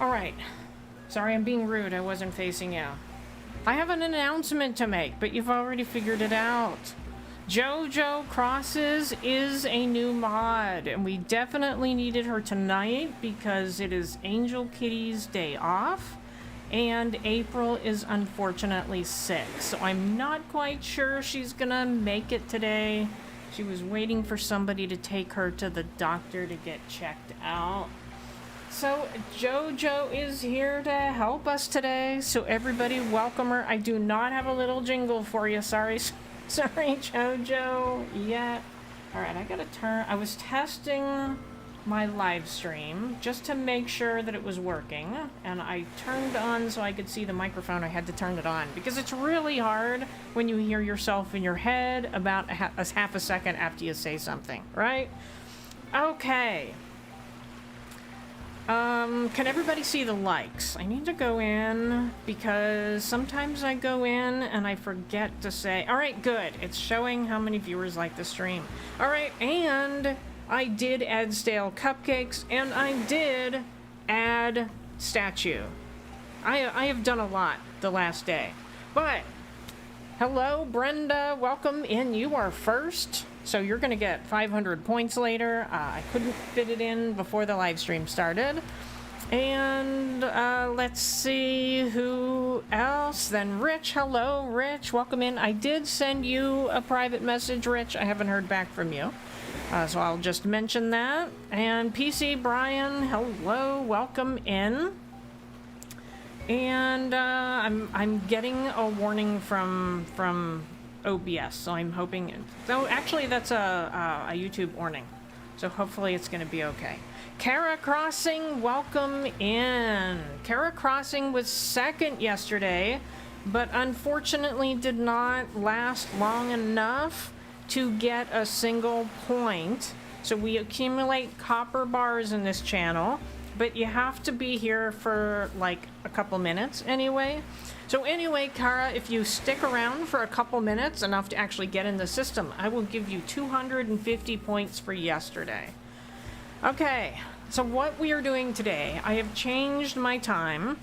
Alright. Sorry I'm being rude, I wasn't facing you. I have an announcement to make, but you've already figured it out. JoJo Crosses is a new mod, and we definitely needed her tonight because it is Angel Kitty's day off, and April is unfortunately sick, so I'm not quite sure she's gonna make it today. She was waiting for somebody to take her to the doctor to get checked out. So JoJo is here to help us today, so everybody welcome her. I do not have a little jingle for you, sorry JoJo, yet. Alright, I gotta turn, I was testing my live stream just to make sure that it was working, and I turned on so I could see the microphone. I had to turn it on because it's really hard when you hear yourself in your head about a half a second after you say something, right? Okay. Can everybody see the likes? I need to go in because sometimes I go in and I forget to say, all right, good. It's showing how many viewers like the stream. All right, and I did add stale cupcakes and I did add statue. I have done a lot the last day, but hello, Brenda, welcome in. You are first. So you're going to get 500 points later. I couldn't fit it in before the live stream started. And let's see who else. Then Rich. Hello, Rich. Welcome in. I did send you a private message, Rich. I haven't heard back from you. So I'll just mention that. And PC Brian, hello. Welcome in. And I'm getting a warning from OBS, so I'm hoping. So actually, that's a YouTube warning. So hopefully it's going to be okay. Kara Crossing, welcome in. Kara Crossing was second yesterday, but unfortunately did not last long enough to get a single point. So we accumulate copper bars in this channel, but you have to be here for like a couple minutes anyway. So anyway, Kara, if you stick around for a couple minutes, enough to actually get in the system, I will give you 250 points for yesterday. Okay, so what we are doing today, I have changed my time.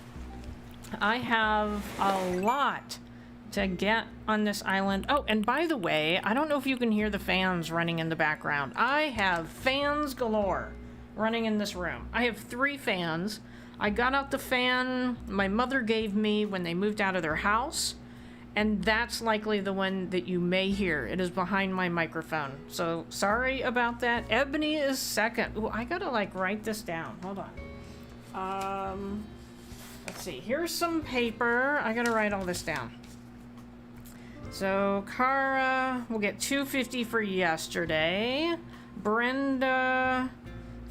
I have a lot to get on this island. Oh, and by the way, I don't know if you can hear the fans running in the background. I have fans galore running in this room. I have 3 fans. I got out the fan my mother gave me when they moved out of their house, and that's likely the one that you may hear. It is behind my microphone, so sorry about that. Ebony is second. Ooh, I gotta like write this down. Hold on. Let's see. Here's some paper. I gotta write all this down. So Kara will get 250 for yesterday. Brenda,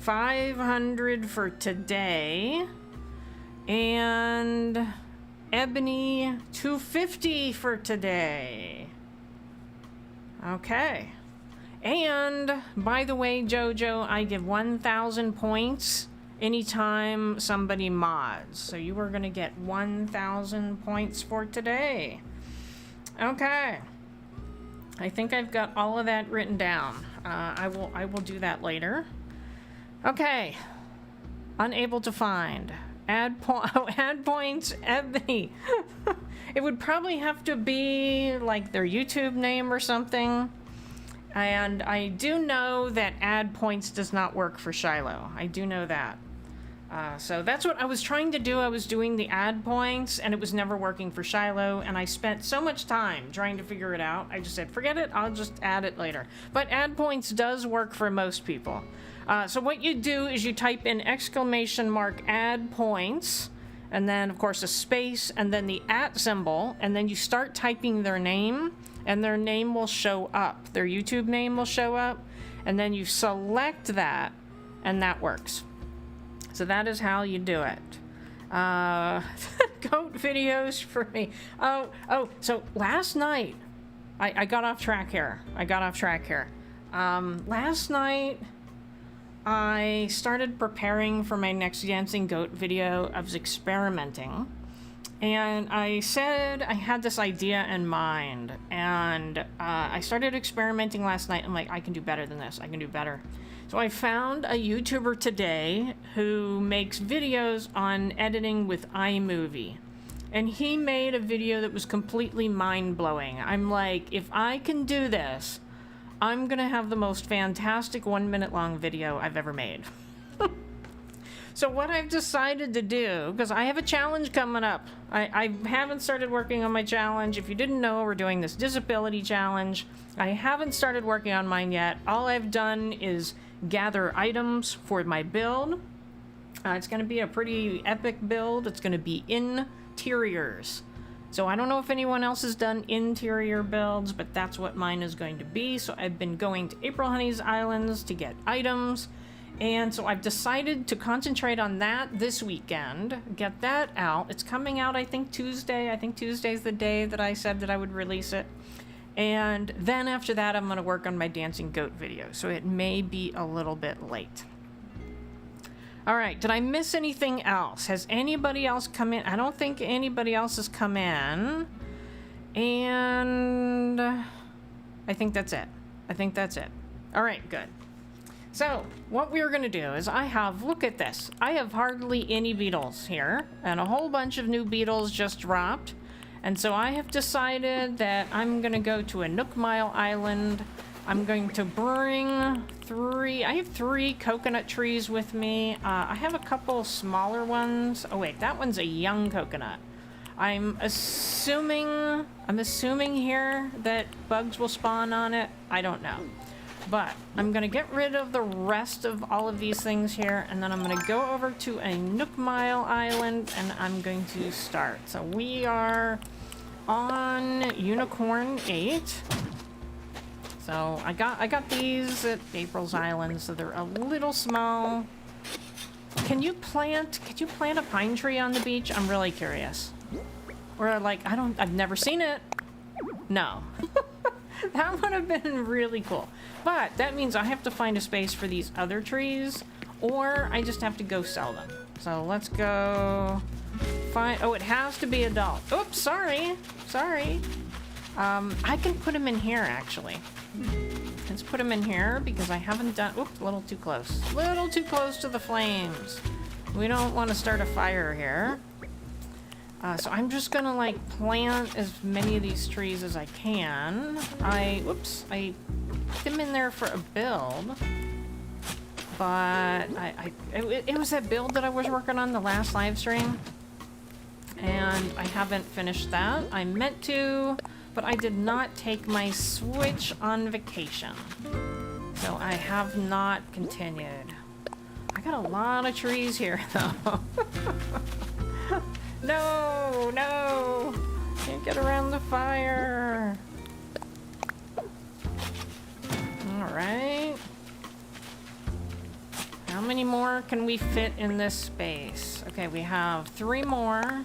500 for today. And Ebony, 250 for today. Okay. And by the way, JoJo, I give 1,000 points anytime somebody mods. So you are going to get 1,000 points for today. Okay. I think I've got all of that written down. I will do that later. Okay. Unable to find. Add points, Ebony. It would probably have to be like their YouTube name or something. And I do know that add points does not work for Shiloh. I do know that. So that's what I was trying to do. I was doing the add points, and it was never working for Shiloh, and I spent so much time trying to figure it out. I just said, forget it, I'll just add it later. But add points does work for most people. So what you do is you type in ! add points, and then of course a space, and then the @ symbol, and then you start typing their name, and their name will show up. Their YouTube name will show up, and then you select that, and that works. So that is how you do it. Goat videos for me. So last night, I got off track here. Last night, I started preparing for my next dancing goat video. I was experimenting, and I said I had this idea in mind, and I started experimenting last night. I'm like, I can do better than this. I can do better. So I found a YouTuber today who makes videos on editing with iMovie. And he made a video that was completely mind-blowing. I'm like, if I can do this, I'm gonna have the most fantastic 1 minute long video I've ever made. So what I've decided to do, because I have a challenge coming up. I haven't started working on my challenge. If you didn't know, we're doing this disability challenge. I haven't started working on mine yet. All I've done is gather items for my build. It's gonna be a pretty epic build. It's gonna be interiors. So I don't know if anyone else has done interior builds, but that's what mine is going to be. So I've been going to April Honey's Islands to get items. And so I've decided to concentrate on that this weekend, get that out. It's coming out, I think, Tuesday. I think Tuesday's the day that I said that I would release it. And then after that, I'm going to work on my dancing goat video. So it may be a little bit late. All right, did I miss anything else? Has anybody else come in? I don't think anybody else has come in. And I think that's it. I think that's it. All right, good. So what we're going to do is look at this. I have hardly any beetles here, and a whole bunch of new beetles just dropped. And so I have decided that I'm going to go to a Nook Mile Island. I'm going to bring I have 3 coconut trees with me. I have a couple smaller ones. Oh wait, that one's a young coconut. I'm assuming here that bugs will spawn on it. I don't know. But I'm going to get rid of the rest of all of these things here, and then I'm going to go over to a Nook Mile Island, and I'm going to start. So we are on Unicorn 8. So I got these at April's Island, so they're a little small. Could you plant a pine tree on the beach? I'm really curious. Or like, I've never seen it. No. That would have been really cool. But that means I have to find a space for these other trees, or I just have to go sell them. So let's go find, oh, it has to be adult. Oops, sorry. I can put them in here, actually. Let's put them in here because I haven't done, oops, a little too close. A little too close to the flames. We don't want to start a fire here. So I'm just gonna like plant as many of these trees as I can. I put them in there for a build, but it was that build that I was working on the last live stream, and I haven't finished that. I meant to, but I did not take my Switch on vacation, so I have not continued. I got a lot of trees here though. No! Can't get around the fire. Alright. How many more can we fit in this space? Okay, we have 3 more.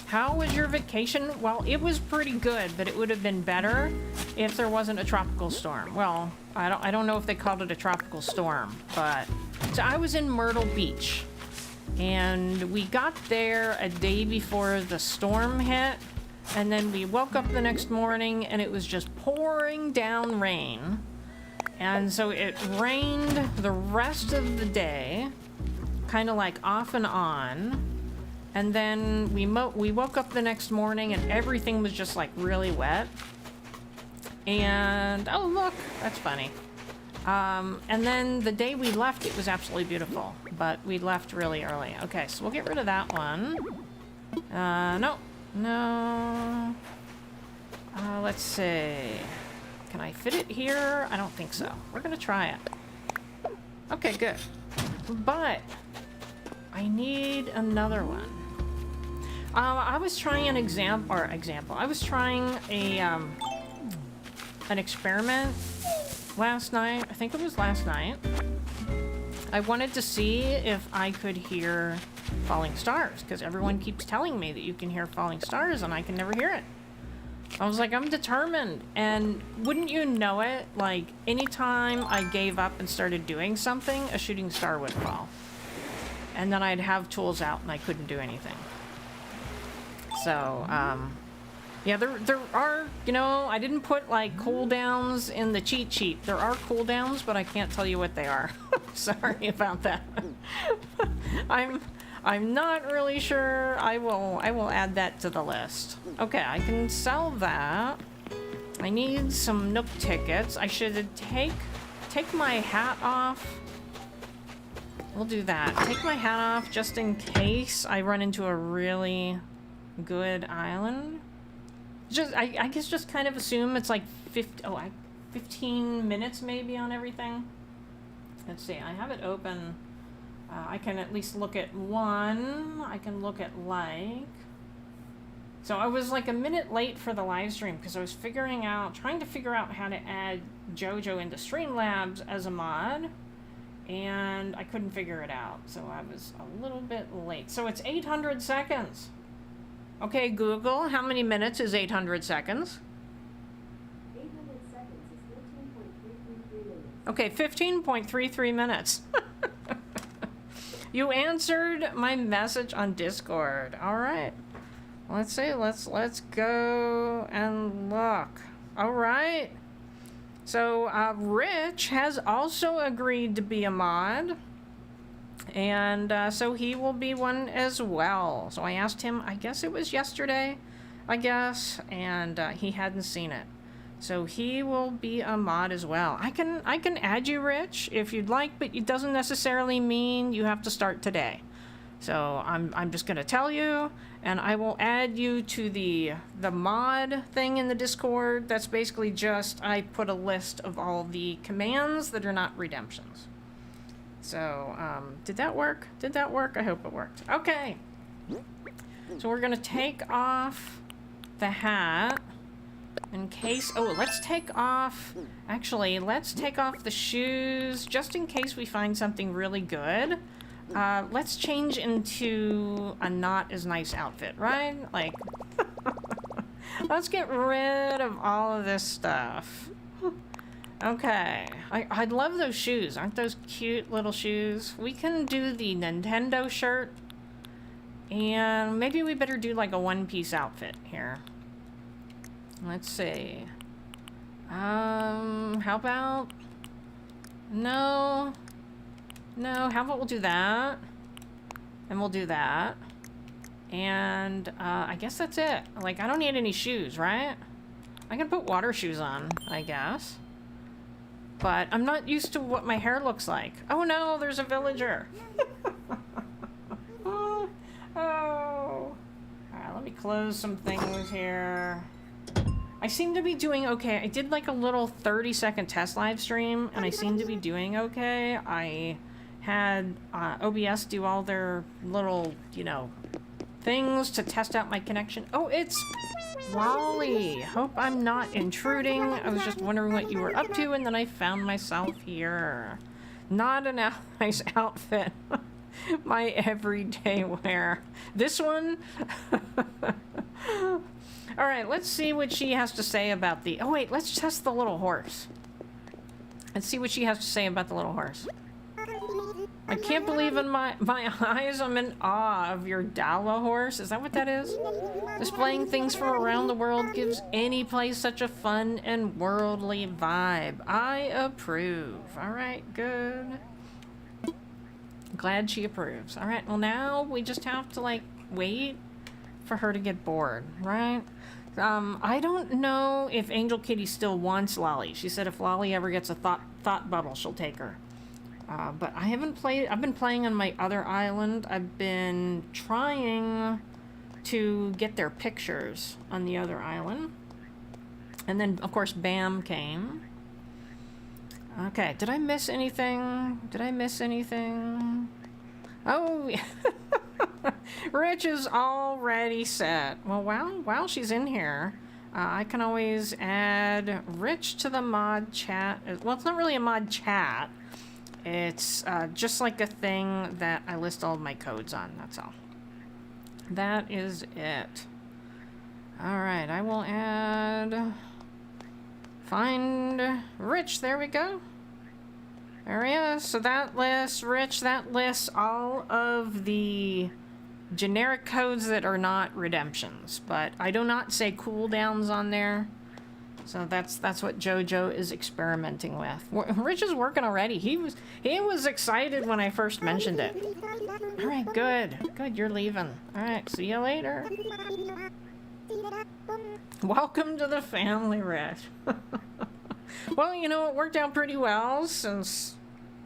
How was your vacation? Well, it was pretty good, but it would have been better if there wasn't a tropical storm. Well, I don't know if they called it a tropical storm, but... So I was in Myrtle Beach. And we got there a day before the storm hit, and then we woke up the next morning and it was just pouring down rain. And so it rained the rest of the day, kind of like off and on. And then we woke up the next morning and everything was just like really wet. And oh look, that's funny. And then the day we left, it was absolutely beautiful, but we left really early. Okay, so we'll get rid of that one. No. Let's see. Can I fit it here? I don't think so. We're gonna try it. Okay, good. But I need another one. I was trying an example. I was trying an experiment last night. I think it was last night. I wanted to see if I could hear falling stars, because everyone keeps telling me that you can hear falling stars and I can never hear it. I was like, I'm determined. And wouldn't you know it, like anytime I gave up and started doing something, a shooting star would fall. And then I'd have tools out and I couldn't do anything. So, Yeah, there are, you know, I didn't put like cooldowns in the cheat sheet. There are cooldowns, but I can't tell you what they are. Sorry about that. I'm not really sure. I will add that to the list. Okay, I can sell that. I need some Nook tickets. I should take my hat off. We'll do that. Take my hat off just in case I run into a really good island. Just I guess just kind of assume it's like 15 minutes maybe on everything. Let's see. I have it open. I can at least look at one. I can look at like. So I was like a minute late for the live stream because I was trying to figure out how to add JoJo into Streamlabs as a mod, and I couldn't figure it out. So I was a little bit late. So it's 800 seconds. Okay, Google, how many minutes is 800 seconds? 800 seconds is 15.333 minutes. Okay, 15.33 minutes. You answered my message on Discord. All right. Let's see. Let's go and look. All right. So Rich has also agreed to be a mod. And so he will be one as well. So I asked him, I guess it was yesterday, and he hadn't seen it. So he will be a mod as well. I can add you, Rich, if you'd like, but it doesn't necessarily mean you have to start today. So I'm just gonna tell you, and I will add you to the mod thing in the Discord. That's basically just I put a list of all the commands that are not redemptions. So, did that work? Did that work? I hope it worked. Okay. So we're gonna take off the hat in case, let's take off the shoes just in case we find something really good. Let's change into a not as nice outfit, right? Like, let's get rid of all of this stuff. Okay, I'd love those shoes. Aren't those cute little shoes? We can do the Nintendo shirt. And maybe we better do like a one-piece outfit here. Let's see. How about... No, how about we'll do that? And we'll do that. And I guess that's it. Like, I don't need any shoes, right? I can put water shoes on, I guess. But I'm not used to what my hair looks like. Oh no, there's a villager. Oh. Alright, let me close some things here. I seem to be doing okay. I did like a little 30-second test live stream, and I seem to be doing okay. I had OBS do all their little, you know, things to test out my connection. Oh, it's Wally. Hope I'm not intruding. I was just wondering what you were up to, and then I found myself here. Not a nice outfit. My everyday wear. This one? Alright, let's see what she has to say about the... Oh wait, let's test the little horse. Let's see what she has to say about the little horse. I can't believe in my eyes. I'm in awe of your Dawa horse. Is that what that is? Displaying things from around the world gives any place such a fun and worldly vibe. I approve. All right, good. Glad she approves. All right, well now we just have to like wait for her to get bored, right? I don't know if Angel Kitty still wants Lolly. She said if Lolly ever gets a thought bubble, she'll take her. But I haven't played... I've been playing on my other island. I've been trying to get their pictures on the other island. And then, of course, Bam came. Okay, did I miss anything? Oh, Rich is already set. Well, while she's in here, I can always add Rich to the mod chat. Well, it's not really a mod chat. It's just like a thing that I list all of my codes on, that's all. That is it. Alright, I will add... Find Rich, there we go. There he is. So that lists, Rich, that lists all of the generic codes that are not redemptions, but I do not say cooldowns on there. So that's what JoJo is experimenting with. Rich is working already. He was excited when I first mentioned it. All right, good. You're leaving. All right, see you later. Welcome to the family, Rich. Well, you know, it worked out pretty well since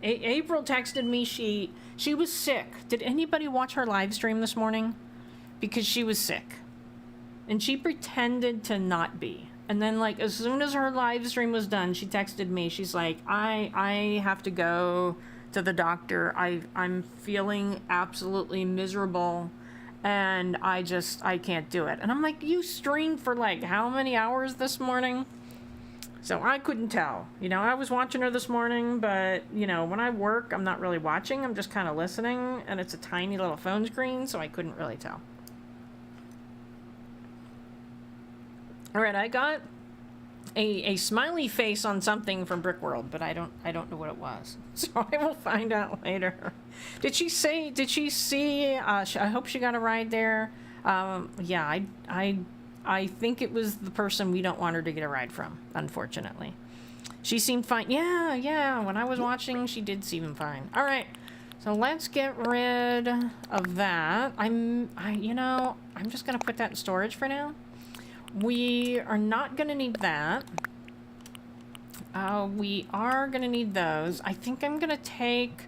April texted me she was sick. Did anybody watch her live stream this morning? Because she was sick. And she pretended to not be. And then, like, as soon as her live stream was done, she texted me. She's like, I have to go to the doctor. I'm feeling absolutely miserable. And I can't do it. And I'm like, you streamed for, like, how many hours this morning? So I couldn't tell. You know, I was watching her this morning, but, you know, when I work, I'm not really watching. I'm just kind of listening. And it's a tiny little phone screen, so I couldn't really tell. All right, I got a smiley face on something from Brickworld, but I don't know what it was. So I will find out later. Did she see, I hope she got a ride there. Yeah, I think it was the person we don't want her to get a ride from, unfortunately. She seemed fine. Yeah, when I was watching, she did seem fine. All right, so let's get rid of that. I'm just gonna put that in storage for now. We are not going to need that. We are going to need those. I think I'm going to take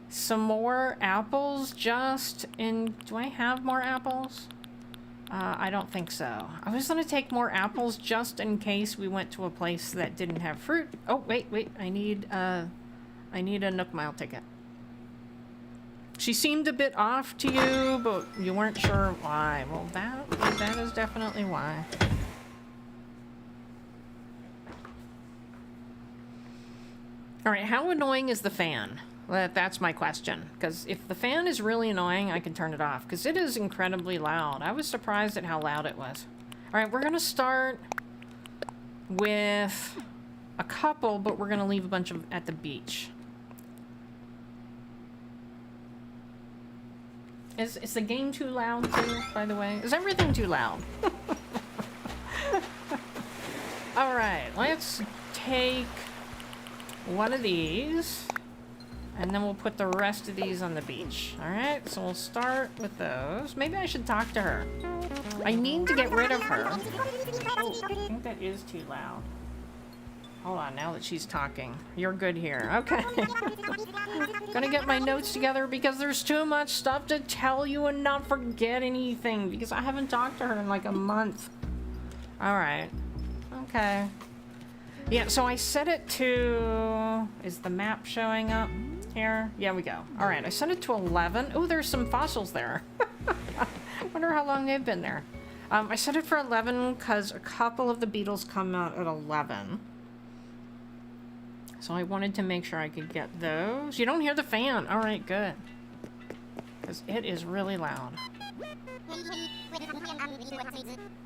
some more apples just in... Do I have more apples? I don't think so. I was going to take more apples just in case we went to a place that didn't have fruit. Oh, wait. I need a Nook Mile ticket. She seemed a bit off to you, but you weren't sure why. Well, that is definitely why. All right, how annoying is the fan? Well, that's my question. Because if the fan is really annoying, I can turn it off. Because it is incredibly loud. I was surprised at how loud it was. All right, we're going to start with a couple, but we're going to leave a bunch of at the beach. Is the game too loud too, by the way? Is everything too loud? All right, let's take one of these, and then we'll put the rest of these on the beach. All right, so we'll start with those. Maybe I should talk to her. I need to get rid of her. Oh, I think that is too loud. Hold on, now that she's talking. You're good here. Okay. Gonna get my notes together because there's too much stuff to tell you and not forget anything because I haven't talked to her in like a month. Alright. Okay. Yeah, so I set it to... Is the map showing up here? Yeah, we go. Alright, I set it to 11. Oh, there's some fossils there. Wonder how long they've been there. I set it for 11 because a couple of the beetles come out at 11. So I wanted to make sure I could get those. You don't hear the fan. All right, good. Because it is really loud.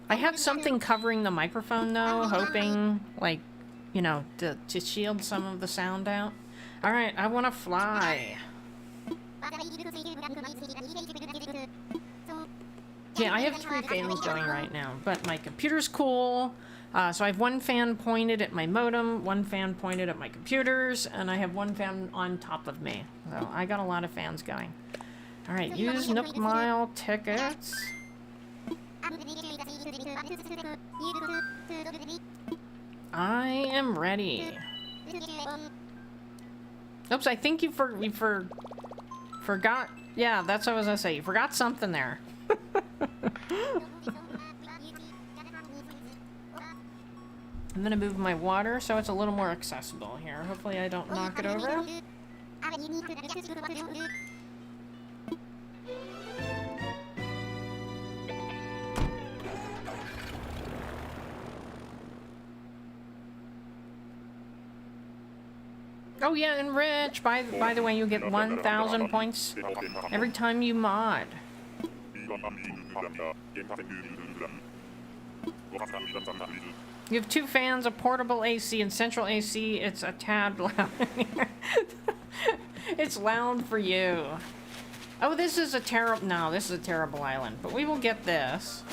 I had something covering the microphone, though, hoping, like, you know, to shield some of the sound out. All right, I want to fly. Yeah, I have 3 fans going right now, but my computer's cool. So I have one fan pointed at my modem, one fan pointed at my computers, and I have one fan on top of me. So I got a lot of fans going. All right, use Nook Mile tickets. I am ready. Oops, I think you forgot. Yeah, that's what I was gonna say. You forgot something there. I'm gonna move my water so it's a little more accessible here. Hopefully I don't knock it over. Oh yeah, and Rich, by the way, you get 1,000 points every time you mod. You have 2 fans, a portable AC, and central AC. It's a tad loud in here. It's loud for you. Oh, this is a terrible... No, this is a terrible island. But we will get this.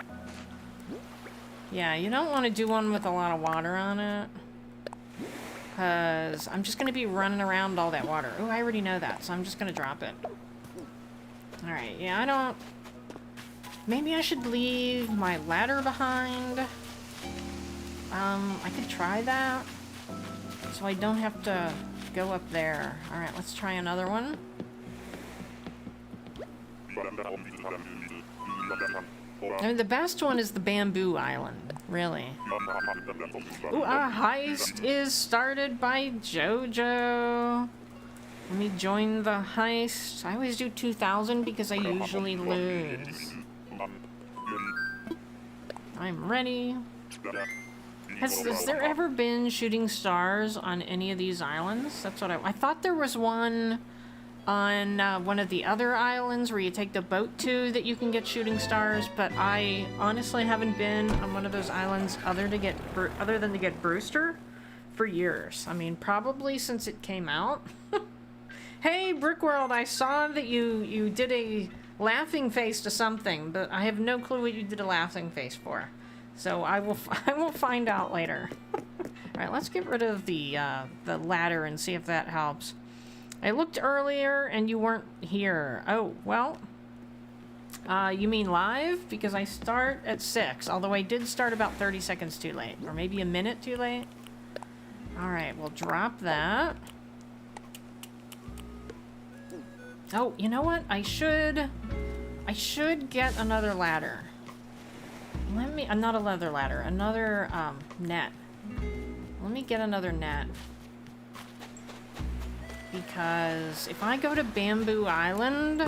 Yeah, you don't want to do one with a lot of water on it. Because I'm just going to be running around all that water. Oh, I already know that, so I'm just going to drop it. Alright, yeah, I don't... Maybe I should leave my ladder behind. I could try that. So I don't have to go up there. Alright, let's try another one. I mean, the best one is the bamboo island, really. Ooh, our heist is started by JoJo. Let me join the heist. I always do 2,000 because I usually lose. I'm ready. Has there ever been shooting stars on any of these islands? That's what I thought there was one on one of the other islands where you take the boat to that you can get shooting stars, but I honestly haven't been on one of those islands other than to get Brewster for years. I mean, probably since it came out. Hey, Brickworld, I saw that you did a laughing face to something, but I have no clue what you did a laughing face for. So I will find out later. All right, let's get rid of the ladder and see if that helps. I looked earlier and you weren't here. Oh, well, you mean live? Because I start at 6, although I did start about 30 seconds too late, or maybe a minute too late. All right, we'll drop that. Oh, you know what? I should get another ladder. Not a leather ladder, another net. Let me get another net. Because if I go to Bamboo Island,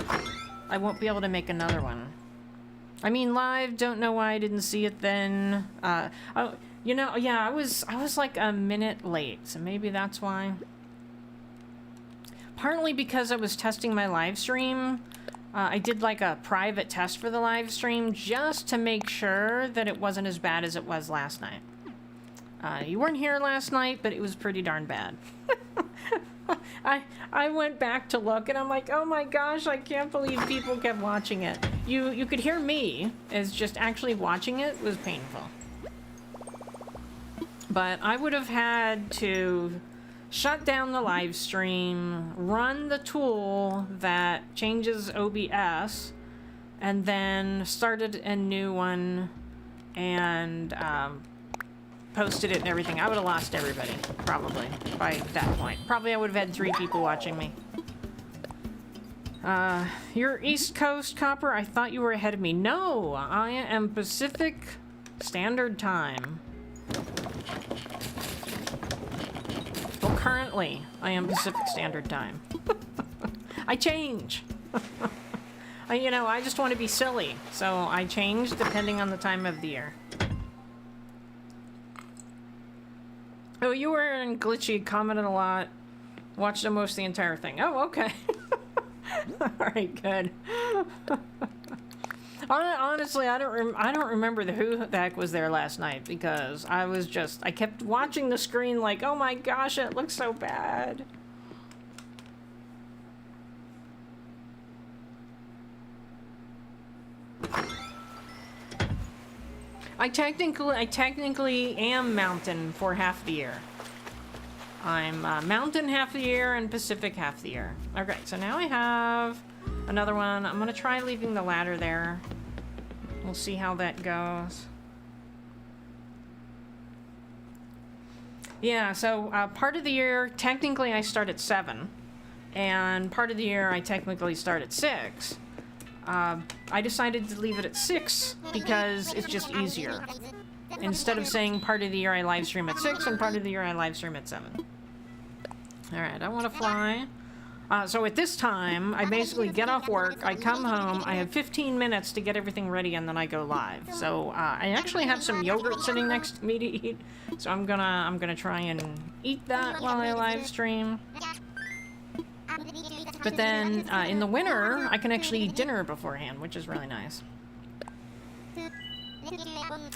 I won't be able to make another one. I mean, live, don't know why I didn't see it then. Oh, you know, yeah, I was like a minute late, so maybe that's why. Partly because I was testing my live stream. I did like a private test for the live stream just to make sure that it wasn't as bad as it was last night. You weren't here last night, but it was pretty darn bad. I went back to look and I'm like, oh my gosh, I can't believe people kept watching it. You could hear me as just actually watching it was painful. But I would have had to shut down the live stream, run the tool that changes OBS, and then started a new one and posted it and everything. I would have lost everybody, probably, by that point. Probably I would have had 3 people watching me. You're East Coast, Copper? I thought you were ahead of me. No, I am Pacific Standard Time. Well, currently, I am Pacific Standard Time. I change. I just want to be silly, so I change depending on the time of the year. Oh, you were in Glitchy, commented a lot, watched almost the entire thing. Oh, okay. Alright, good. Honestly, I don't remember who the heck was there last night, because I kept watching the screen like, oh my gosh, it looks so bad. I technically am Mountain for half the year. I'm Mountain half the year and Pacific half the year. Okay, so now I have another one. I'm gonna try leaving the ladder there. We'll see how that goes. Yeah, so part of the year, technically I start at 7. And part of the year I technically start at 6. I decided to leave it at 6 because it's just easier. Instead of saying part of the year I live stream at 6 and part of the year I live stream at 7. Alright, I want to fly. So at this time, I basically get off work, I come home, I have 15 minutes to get everything ready, and then I go live. So I actually have some yogurt sitting next to me to eat, so I'm gonna try and eat that while I live stream. But then in the winter, I can actually eat dinner beforehand, which is really nice.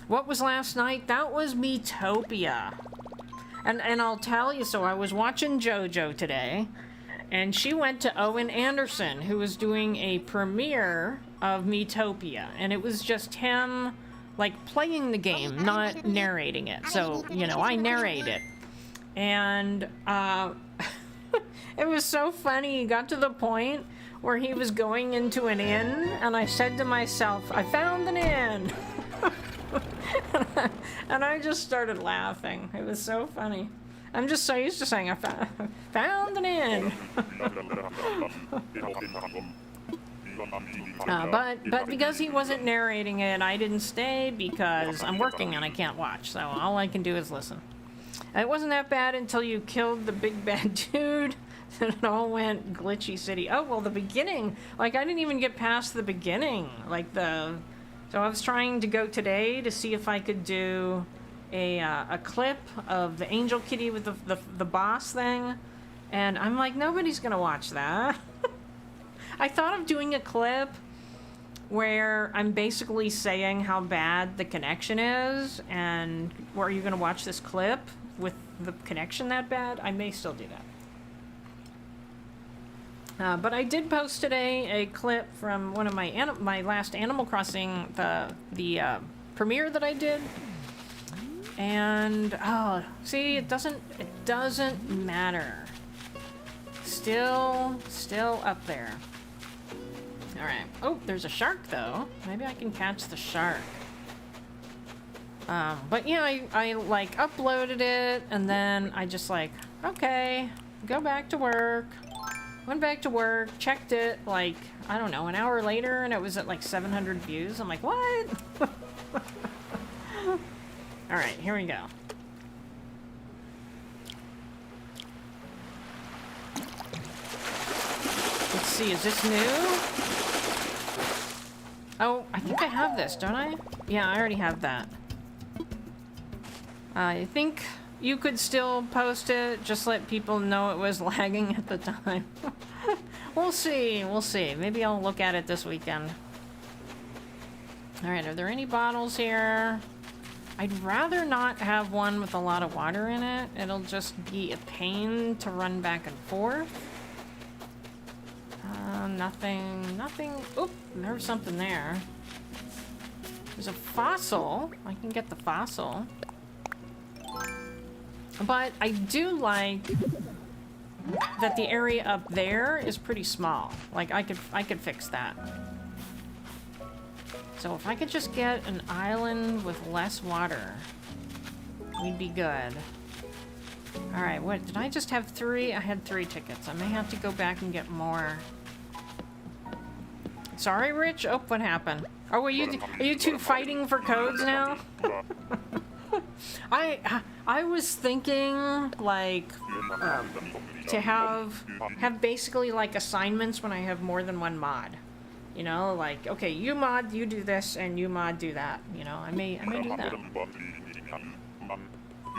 What was last night? That was Metopia. And I'll tell you, so I was watching JoJo today, And she went to Owen Anderson, who was doing a premiere of Metopia. And it was just him, like, playing the game, not narrating it. So, you know, I narrate it. And it was so funny. He got to the point where he was going into an inn, and I said to myself, I found an inn. And I just started laughing. It was so funny. I'm just so used to saying I found an inn. But because he wasn't narrating it, I didn't stay because I'm working and I can't watch. So all I can do is listen. It wasn't that bad until you killed the big bad dude. And it all went glitchy city. Oh, well, the beginning. Like, I didn't even get past the beginning. Like, So I was trying to go today to see if I could do a clip of the angel kitty with the boss thing. And I'm like, nobody's going to watch that. I thought of doing a clip where I'm basically saying how bad the connection is. And are you going to watch this clip with the connection that bad? I may still do that. But I did post today a clip from one of my last Animal Crossing, the premiere that I did. And, oh, see, it doesn't matter. Still up there. All right. Oh, there's a shark, though. Maybe I can catch the shark. But yeah, I like uploaded it, and then I just like, okay, go back to work. Went back to work, checked it, like, I don't know, an hour later, and it was at like 700 views. I'm like, what? All right, here we go. Let's see, is this new? Oh, I think I have this, don't I? Yeah, I already have that. I think you could still post it, just let people know it was lagging at the time. We'll see, we'll see. Maybe I'll look at it this weekend. Alright, are there any bottles here? I'd rather not have one with a lot of water in it. It'll just be a pain to run back and forth. Nothing. Oop, there's something there. There's a fossil. I can get the fossil. But I do like that the area up there is pretty small. Like, I could fix that. So if I could just get an island with less water, we'd be good. Alright, what, did I just have 3? I had 3 tickets. I may have to go back and get more. Sorry, Rich? Oh, what happened? Oh, are you two fighting for codes now? I was thinking, like, to have basically, like, assignments when I have more than one mod. You know, like, okay, you mod, you do this, and you mod, do that. You know, I may do that.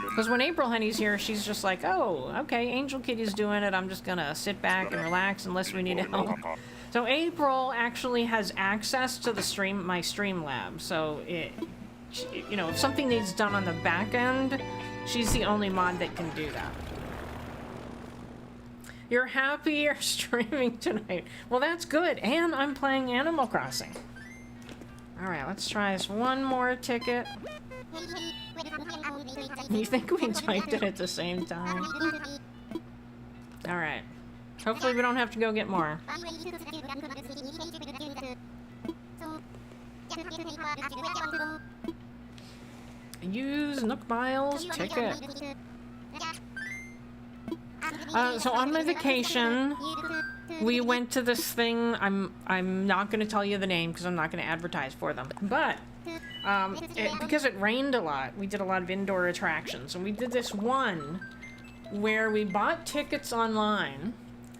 Because when April Honey's here, she's just like, oh, okay, Angel Kitty's doing it, I'm just gonna sit back and relax unless we need help. So April actually has access to the my Streamlab, so you know, if something needs done on the back end, she's the only mod that can do that. You're happy you're streaming tonight. Well, that's good, and I'm playing Animal Crossing. Alright, let's try this one more ticket. You think we typed it at the same time? Alright. Hopefully we don't have to go get more. Use Nook Miles ticket. So on my vacation, we went to this thing. I'm not going to tell you the name because I'm not going to advertise for them. But because it rained a lot, we did a lot of indoor attractions, and we did this one where we bought tickets online,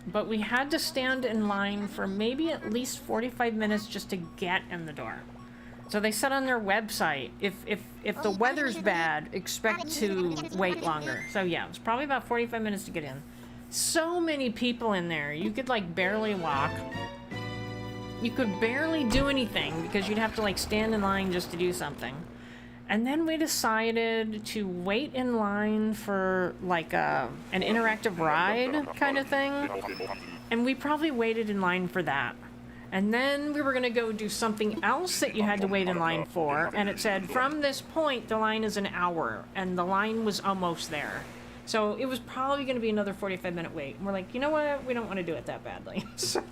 but we had to stand in line for maybe at least 45 minutes just to get in the door. So they said on their website, if the weather's bad, expect to wait longer. So yeah, it was probably about 45 minutes to get in. So many people in there, you could like barely walk. You could barely do anything because you'd have to like stand in line just to do something. And then we decided to wait in line for like an interactive ride kind of thing. And we probably waited in line for that. And then we were going to go do something else that you had to wait in line for. And it said, from this point, the line is an hour. And the line was almost there. So it was probably going to be another 45-minute wait. And we're like, you know what? We don't want to do it that badly. So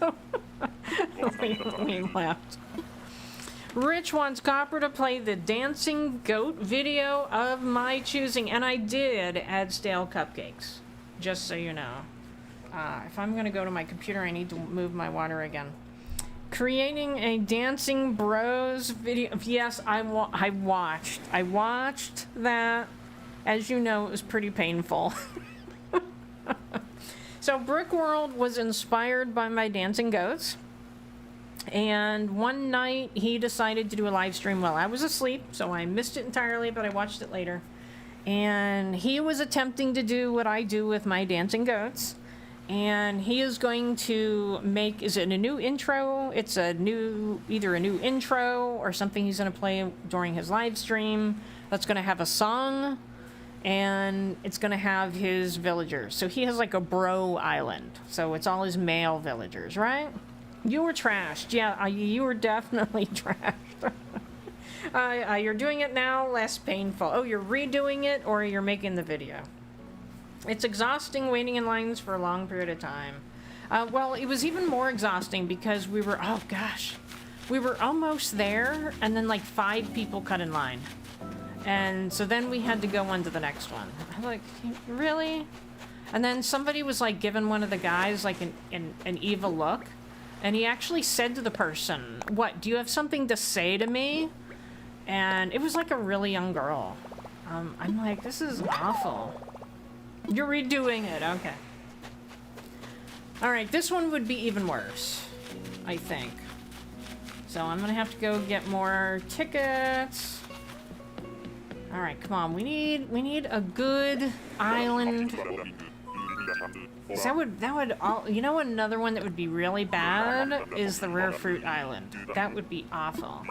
we left. Rich wants Copper to play the dancing goat video of my choosing. And I did add stale cupcakes. Just so you know. If I'm going to go to my computer, I need to move my water again. Creating a Dancing Bros video. Yes, I watched that. As you know, it was pretty painful. So Brick World was inspired by my dancing goats. And one night he decided to do a live stream while I was asleep. So I missed it entirely, but I watched it later. And he was attempting to do what I do with my dancing goats. And he is going to make, is it a new intro? It's a new, either a new intro or something he's going to play during his live stream that's going to have a song, and it's going to have his villagers. So he has like a bro island. So it's all his male villagers, right? You were trashed. Yeah, you were definitely trashed. You're doing it now, less painful. Oh, you're redoing it, or you're making the video? It's exhausting waiting in lines for a long period of time. Well, it was even more exhausting because we were, oh gosh, we were almost there, and then like 5 people cut in line. And so then we had to go on to the next one. I'm like, really? And then somebody was like giving one of the guys like an evil look. And he actually said to the person, what, do you have something to say to me? And it was like a really young girl. I'm like, this is awful. You're redoing it, okay. Alright, this one would be even worse, I think. So I'm gonna have to go get more tickets. Alright, come on, we need a good island. That would all, you know, another one that would be really bad is the Rare Fruit Island. That would be awful.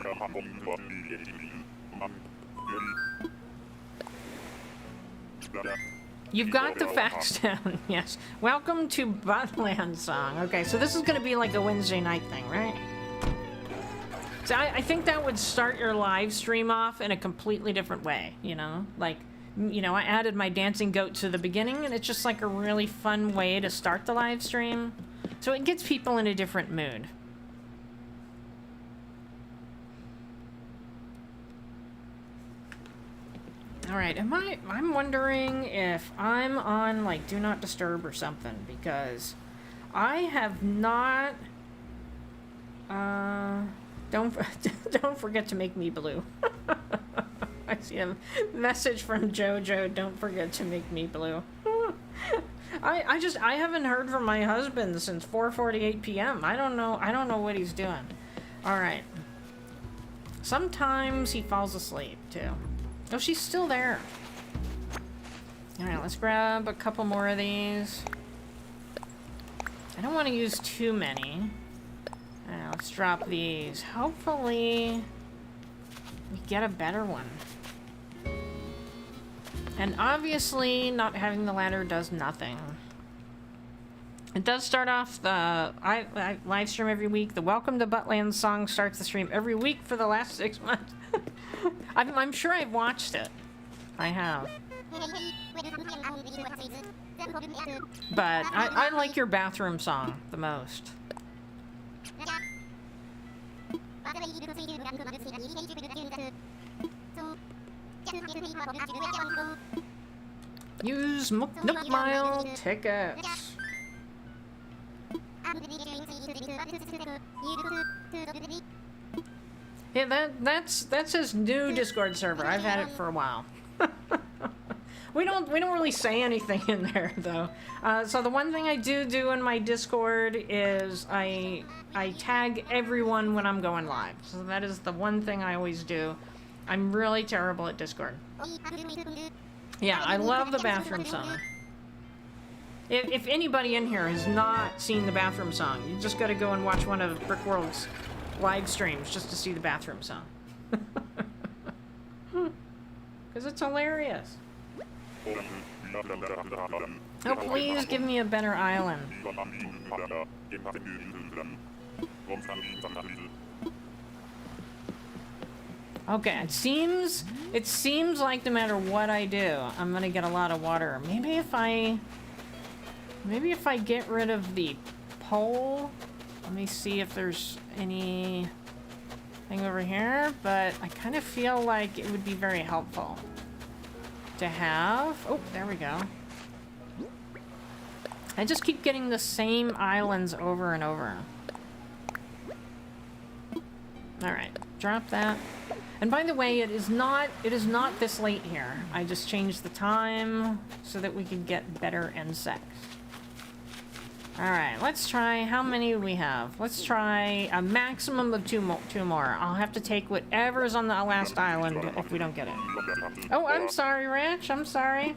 You've got the facts down, yes. Welcome to Buttland Song. Okay, so this is gonna be like a Wednesday night thing, right? So I think that would start your live stream off in a completely different way, you know? Like, you know, I added my dancing goat to the beginning, and it's just like a really fun way to start the live stream. So it gets people in a different mood. Alright, I'm wondering if I'm on, like, Do Not Disturb or something, because I have not, don't forget to make me blue. I see a message from Jojo, don't forget to make me blue. I haven't heard from my husband since 4:48 p.m. I don't know what he's doing. Alright. Sometimes he falls asleep, too. Oh, she's still there. Alright, let's grab a couple more of these. I don't want to use too many. Alright, let's drop these. Hopefully, we get a better one. And obviously, not having the ladder does nothing. It does start off the... I live stream every week. The Welcome to Buttland song starts the stream every week for the last 6 months. I'm sure I've watched it. I have. But I like your bathroom song the most. Use Nook Mile tickets. Yeah, that's his new Discord server. I've had it for a while. we don't really say anything in there though. So the one thing I do in my Discord is I tag everyone when I'm going live. So that is the one thing I always do. I'm really terrible at Discord. Yeah, I love the bathroom song. If anybody in here has not seen the bathroom song, you just got to go and watch one of Brickworld's live streams just to see the bathroom song. because it's hilarious. Oh, please give me a better island. Okay, it seems like no matter what I do, I'm gonna get a lot of water. Maybe if I get rid of the pole, let me see if there's anything over here, but I kind of feel like it would be very helpful to have. Oh, there we go. I just keep getting the same islands over and over. All right, drop that. And by the way, it is not this late here. I just changed the time so that we could get better insects. All right, let's try. How many do we have? Let's try a maximum of two more. I'll have to take whatever's on the last island if we don't get it. Oh, I'm sorry, Rich. I'm sorry.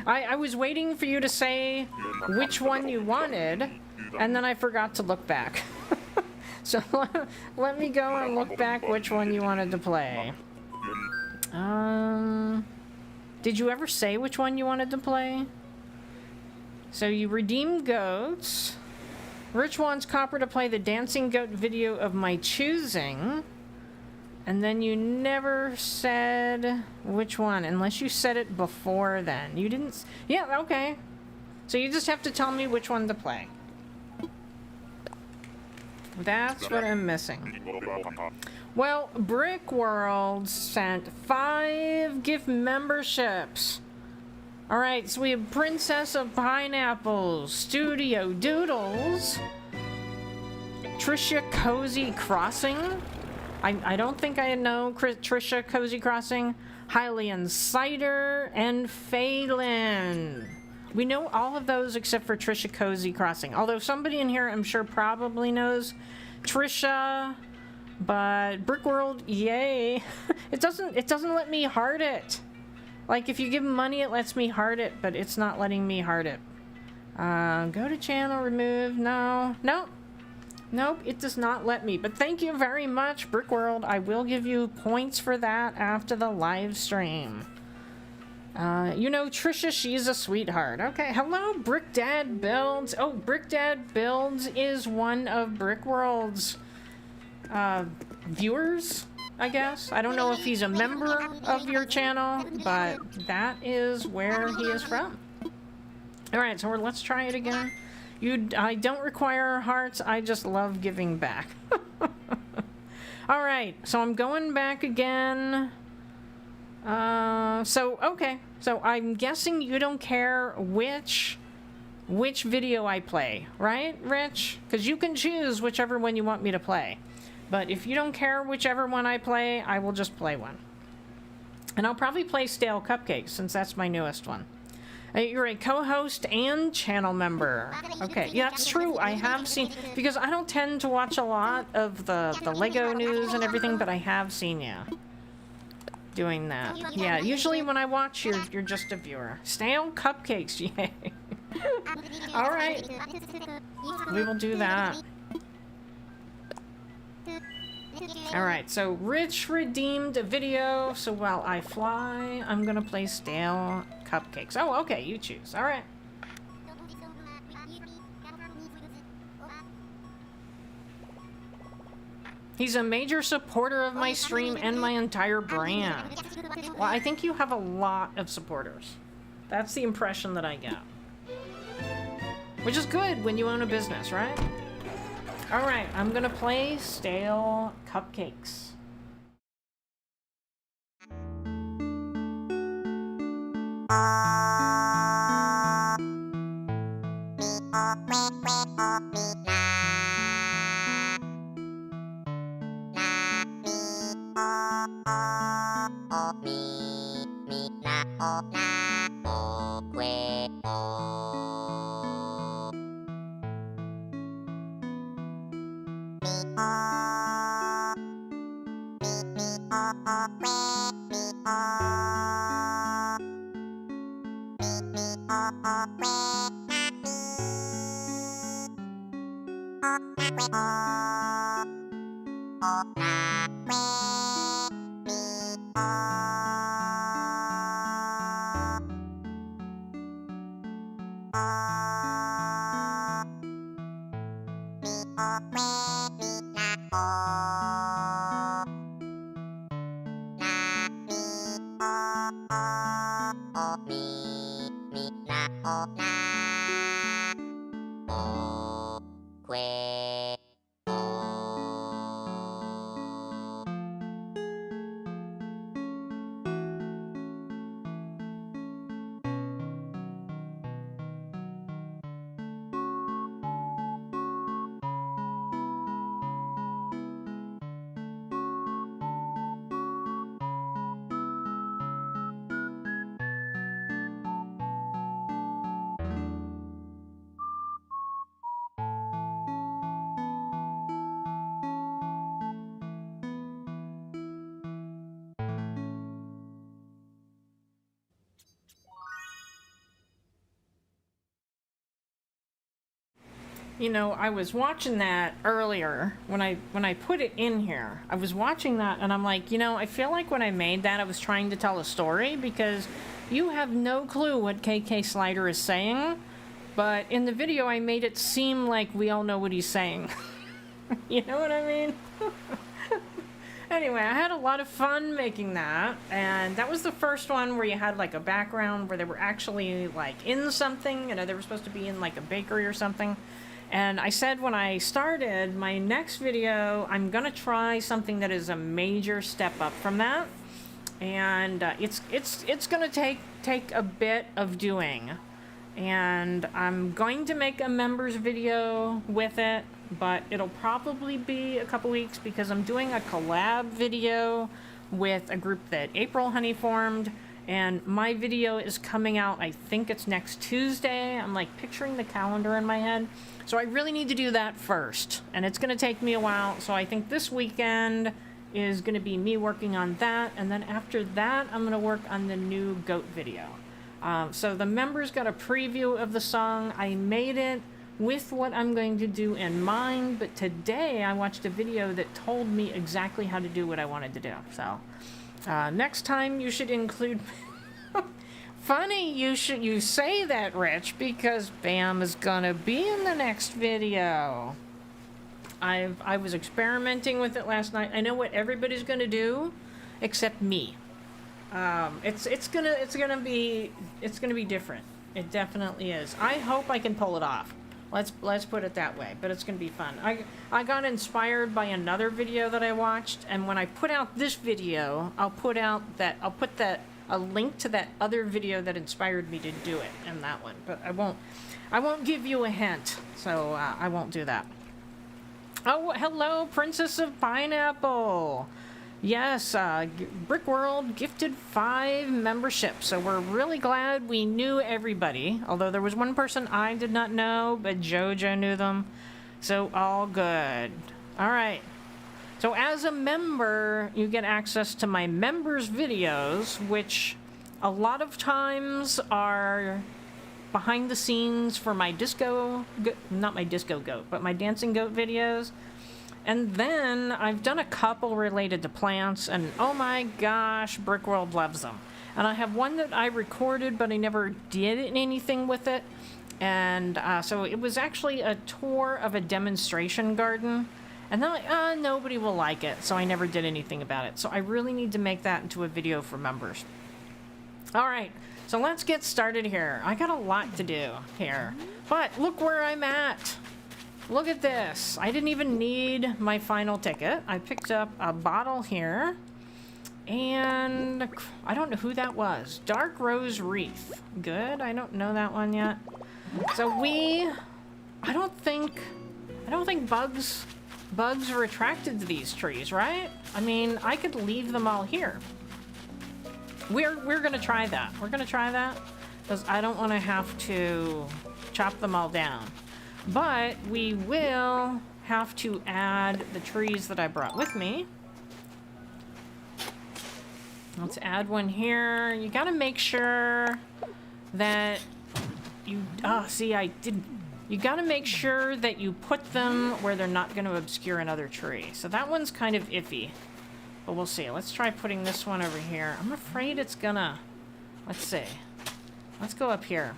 I was waiting for you to say which one you wanted, and then I forgot to look back. So let me go and look back which one you wanted to play. Did you ever say which one you wanted to play? So you redeemed goats. Rich wants Copper to play the dancing goat video of my choosing. And then you never said which one, unless you said it before then. You didn't... Yeah, okay. So you just have to tell me which one to play. That's what I'm missing. Well, Brick World sent 5 gift memberships. Alright, so we have Princess of Pineapples, Studio Doodles, Trisha Cozy Crossing. I don't think I know Trisha Cozy Crossing, Hylian Cider, and Phelan. We know all of those except for Trisha Cozy Crossing. Although somebody in here, I'm sure, probably knows Trisha, but Brickworld, yay! It doesn't let me heart it. Like if you give money, it lets me heart it, but it's not letting me heart it. Go to channel, remove. Nope, it does not let me. But thank you very much, Brickworld. I will give you points for that after the live stream. You know, Trisha, she's a sweetheart. Okay, hello, Brickdad Builds. Oh, Brickdad Builds is one of Brickworld's viewers, I guess. I don't know if he's a member of your channel, but that is where he is from. Alright, so let's try it again. I don't require hearts, I just love giving back. Alright, so I'm going back again. Okay. So I'm guessing you don't care which video I play, right, Rich? Because you can choose whichever one you want me to play. But if you don't care whichever one I play, I will just play one. And I'll probably play Stale Cupcakes, since that's my newest one. You're a co-host and channel member. Okay, yeah, that's true. I have seen... Because I don't tend to watch a lot of the Lego news and everything, but I have seen you doing that. Yeah, usually when I watch, you're just a viewer. Stale Cupcakes, yay. Alright. We will do that. Alright, so Rich redeemed a video, so while I fly, I'm gonna play Stale Cupcakes. Oh, okay, you choose. Alright. He's a major supporter of my stream and my entire brand. Well, I think you have a lot of supporters. That's the impression that I get. Which is good when you own a business, right? Alright, I'm gonna play Stale Cupcakes. you know, I was watching that earlier when I put it in here. I was watching that and I'm like, you know, I feel like when I made that I was trying to tell a story because you have no clue what KK Slider is saying, but in the video I made it seem like we all know what he's saying. You know what I mean? Anyway, I had a lot of fun making that, and that was the first one where you had like a background where they were actually like in something, you know, they were supposed to be in like a bakery or something. And I said when I started my next video, I'm gonna try something that is a major step up from that, and it's gonna take a bit of doing, and I'm going to make a members video with it. But it'll probably be a couple weeks because I'm doing a collab video with a group that April Honey formed, and my video is coming out, I think it's next Tuesday. I'm like picturing the calendar in my head. So I really need to do that first, and it's gonna take me a while. So I think this weekend is gonna be me working on that, and then after that, I'm gonna work on the new goat video. So the members got a preview of the song. I made it with what I'm going to do in mind, but today I watched a video that told me exactly how to do what I wanted to do. So next time you should include funny you say that, Rich, because Bam is gonna be in the next video. I was experimenting with it last night. I know what everybody's gonna do except me. It's gonna be different. It definitely is. I hope I can pull it off. Let's put it that way, but it's gonna be fun. I got inspired by another video that I watched, and when I put out this video, I'll put a link to that other video that inspired me to do it in that one. But I won't give you a hint, so I won't do that. Oh, hello, Princess of Pineapple. Yes, Brick World gifted 5 memberships, so we're really glad we knew everybody. Although there was one person I did not know, but Jojo knew them, so all good. All right. So as a member, you get access to my members' videos, which a lot of times are behind the scenes for my not my disco goat, but my dancing goat videos. And then I've done a couple related to plants, and oh my gosh, Brickworld loves them. And I have one that I recorded, but I never did anything with it. And so it was actually a tour of a demonstration garden. And then like, nobody will like it, so I never did anything about it. So I really need to make that into a video for members. All right, so let's get started here. I got a lot to do here, but look where I'm at. Look at this. I didn't even need my final ticket. I picked up a bottle here, and I don't know who that was. Dark Rose Wreath. Good, I don't know that one yet. So I don't think bugs are attracted to these trees, right? I mean, I could leave them all here. We're gonna try that. We're gonna try that because I don't want to have to chop them all down. But we will have to add the trees that I brought with me. Let's add one here. You gotta make sure that you, you gotta make sure that you put them where they're not gonna obscure another tree. So that one's kind of iffy, but we'll see. Let's try putting this one over here. I'm afraid it's gonna, let's see. Let's go up here.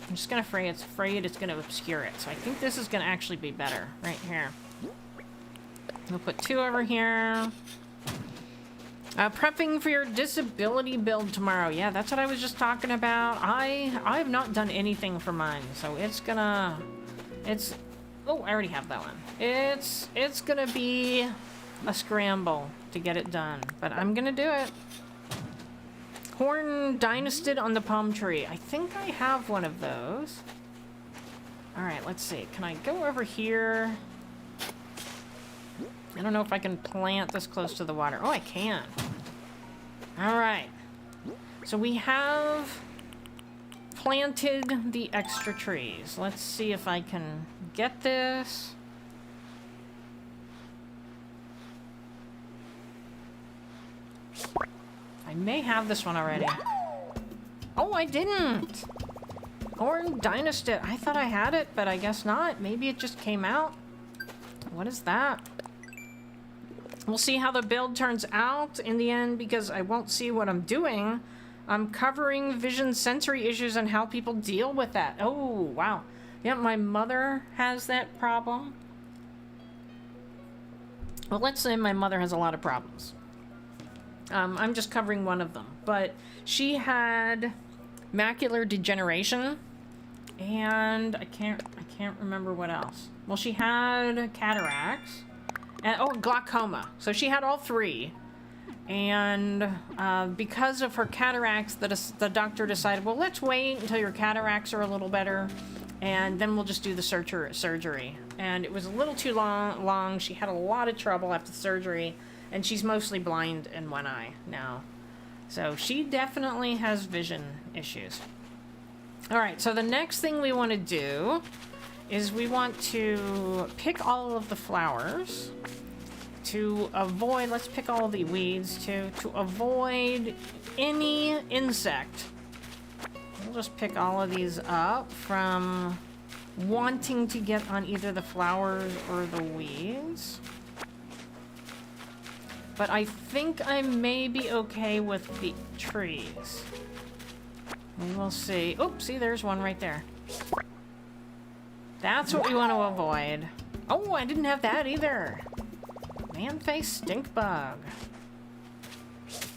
I'm just gonna afraid it's gonna obscure it. So I think this is gonna actually be better right here. We'll put 2 over here. Prepping for your disability build tomorrow. Yeah, that's what I was just talking about. I have not done anything for mine, so oh, I already have that one. It's gonna be a scramble to get it done, but I'm gonna do it. Horn dynasted on the palm tree. I think I have one of those. All right, let's see. Can I go over here? I don't know if I can plant this close to the water. Oh, I can. All right. So we have planted the extra trees. Let's see if I can get this. I may have this one already. Oh, I didn't. Horn Dynasty. I thought I had it, but I guess not. Maybe it just came out. What is that? We'll see how the build turns out in the end because I won't see what I'm doing. I'm covering vision sensory issues and how people deal with that. Oh, wow. Yeah, my mother has that problem. Well, let's say my mother has a lot of problems. I'm just covering one of them. But she had macular degeneration. And I can't remember what else. Well, she had cataracts. And, oh, glaucoma. So she had all three. And because of her cataracts, the doctor decided, well, let's wait until your cataracts are a little better. And then we'll just do the surgery. And it was a little too long. She had a lot of trouble after the surgery. And she's mostly blind in one eye now. So she definitely has vision issues. All right, so the next thing we want to do is we want to pick all of the flowers to avoid, let's pick all the weeds too, to avoid any insect. We'll just pick all of these up from wanting to get on either the flowers or the weeds. But I think I may be okay with the trees. We will see. Oops, see, there's one right there. That's what we want to avoid. Oh, I didn't have that either. Man-face stink bug.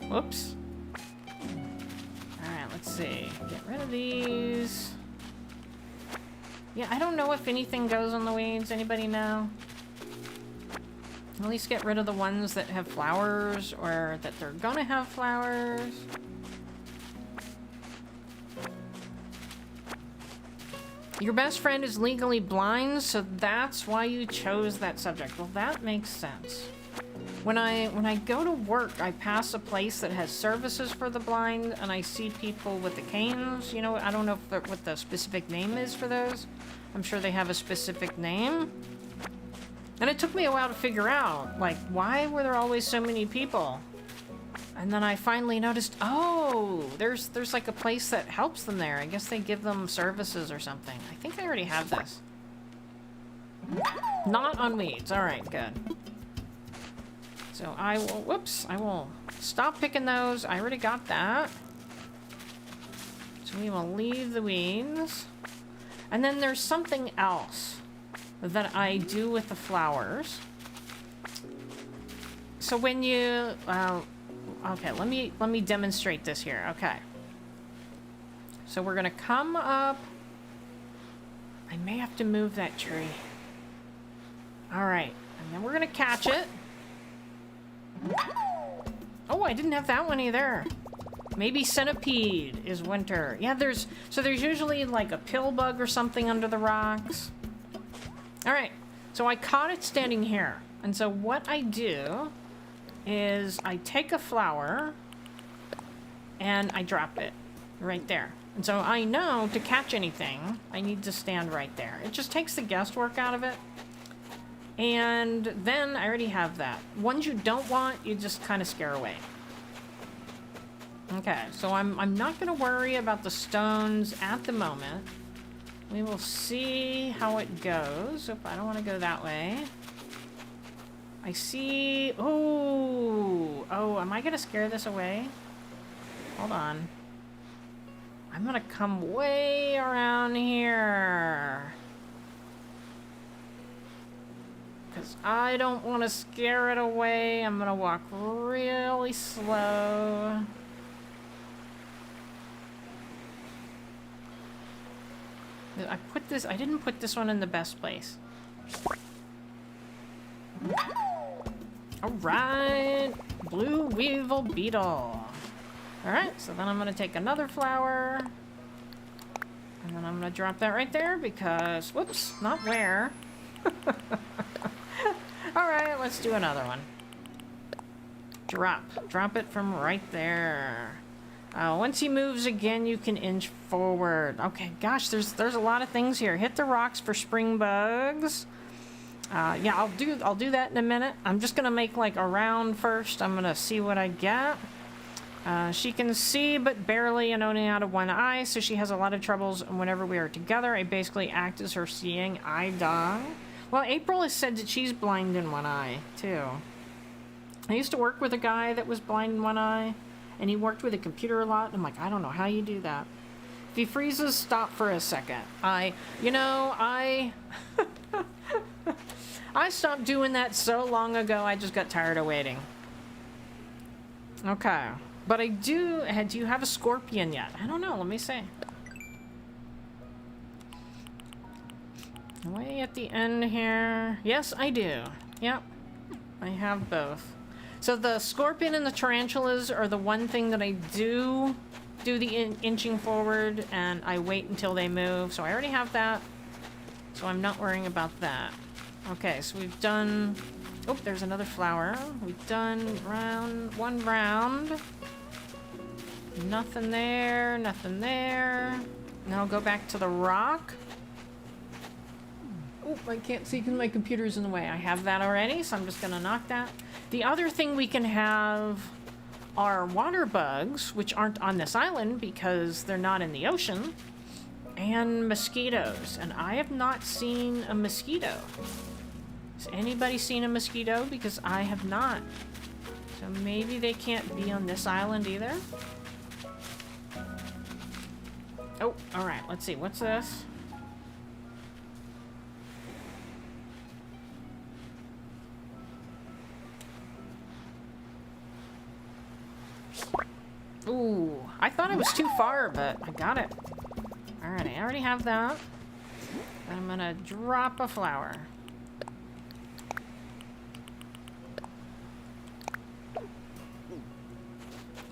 Whoops. Alright, let's see. Get rid of these. Yeah, I don't know if anything goes on the weeds. Anybody know? At least get rid of the ones that have flowers or that they're gonna have flowers. Your best friend is legally blind, so that's why you chose that subject. Well, that makes sense. When I go to work, I pass a place that has services for the blind, and I see people with the canes. You know, I don't know if what the specific name is for those. I'm sure they have a specific name. And it took me a while to figure out, like, why were there always so many people? And then I finally noticed, oh, there's like a place that helps them there. I guess they give them services or something. I think I already have this. Not on weeds. All right, good. So I will, whoops, I will stop picking those. I already got that. So we will leave the weeds. And then there's something else that I do with the flowers. So when you, okay, let me demonstrate this here. Okay. So we're gonna come up. I may have to move that tree. All right, and then we're gonna catch it. Oh, I didn't have that one either. Maybe centipede is winter. Yeah, there's usually like a pill bug or something under the rocks. All right, so I caught it standing here. And so what I do is I take a flower and I drop it right there. And so I know to catch anything, I need to stand right there. It just takes the guesswork out of it. And then I already have that. Ones you don't want, you just kind of scare away. Okay, so I'm not going to worry about the stones at the moment. We will see how it goes. Oop, I don't want to go that way. I see... Oh, am I going to scare this away? Hold on. I'm going to come way around here. Because I don't want to scare it away. I'm going to walk really slow. I didn't put this one in the best place. Alright, blue weevil beetle. Alright, so then I'm gonna take another flower. And then I'm gonna drop that right there because, whoops, not where. Alright, let's do another one. Drop it from right there. Once he moves again, you can inch forward. Okay, gosh, there's a lot of things here. Hit the rocks for spring bugs. Yeah, I'll do that in a minute. I'm just gonna make like a round first. I'm gonna see what I get. She can see, but barely, and only out of one eye, so she has a lot of troubles whenever we are together. I basically act as her seeing eye dog. Well, April has said that she's blind in one eye, too. I used to work with a guy that was blind in one eye, and he worked with a computer a lot. I'm like, I don't know how you do that. If he freezes, stop for a second. I stopped doing that so long ago, I just got tired of waiting. Okay. But do you have a scorpion yet? I don't know, let me see. Way at the end here. Yes, I do. Yep. I have both. So the scorpion and the tarantulas are the one thing that I do the inching forward, and I wait until they move. So I already have that. So I'm not worrying about that. Okay, so we've done... Oh, there's another flower. We've done one round. Nothing there, nothing there. Now go back to the rock. Oh, I can't see because my computer's in the way. I have that already, so I'm just gonna knock that. The other thing we can have are water bugs, which aren't on this island because they're not in the ocean, and mosquitoes. And I have not seen a mosquito. Has anybody seen a mosquito? Because I have not. So maybe they can't be on this island either. Oh, alright, let's see. What's this? Ooh, I thought it was too far, but I got it. Alright, I already have that. I'm gonna drop a flower.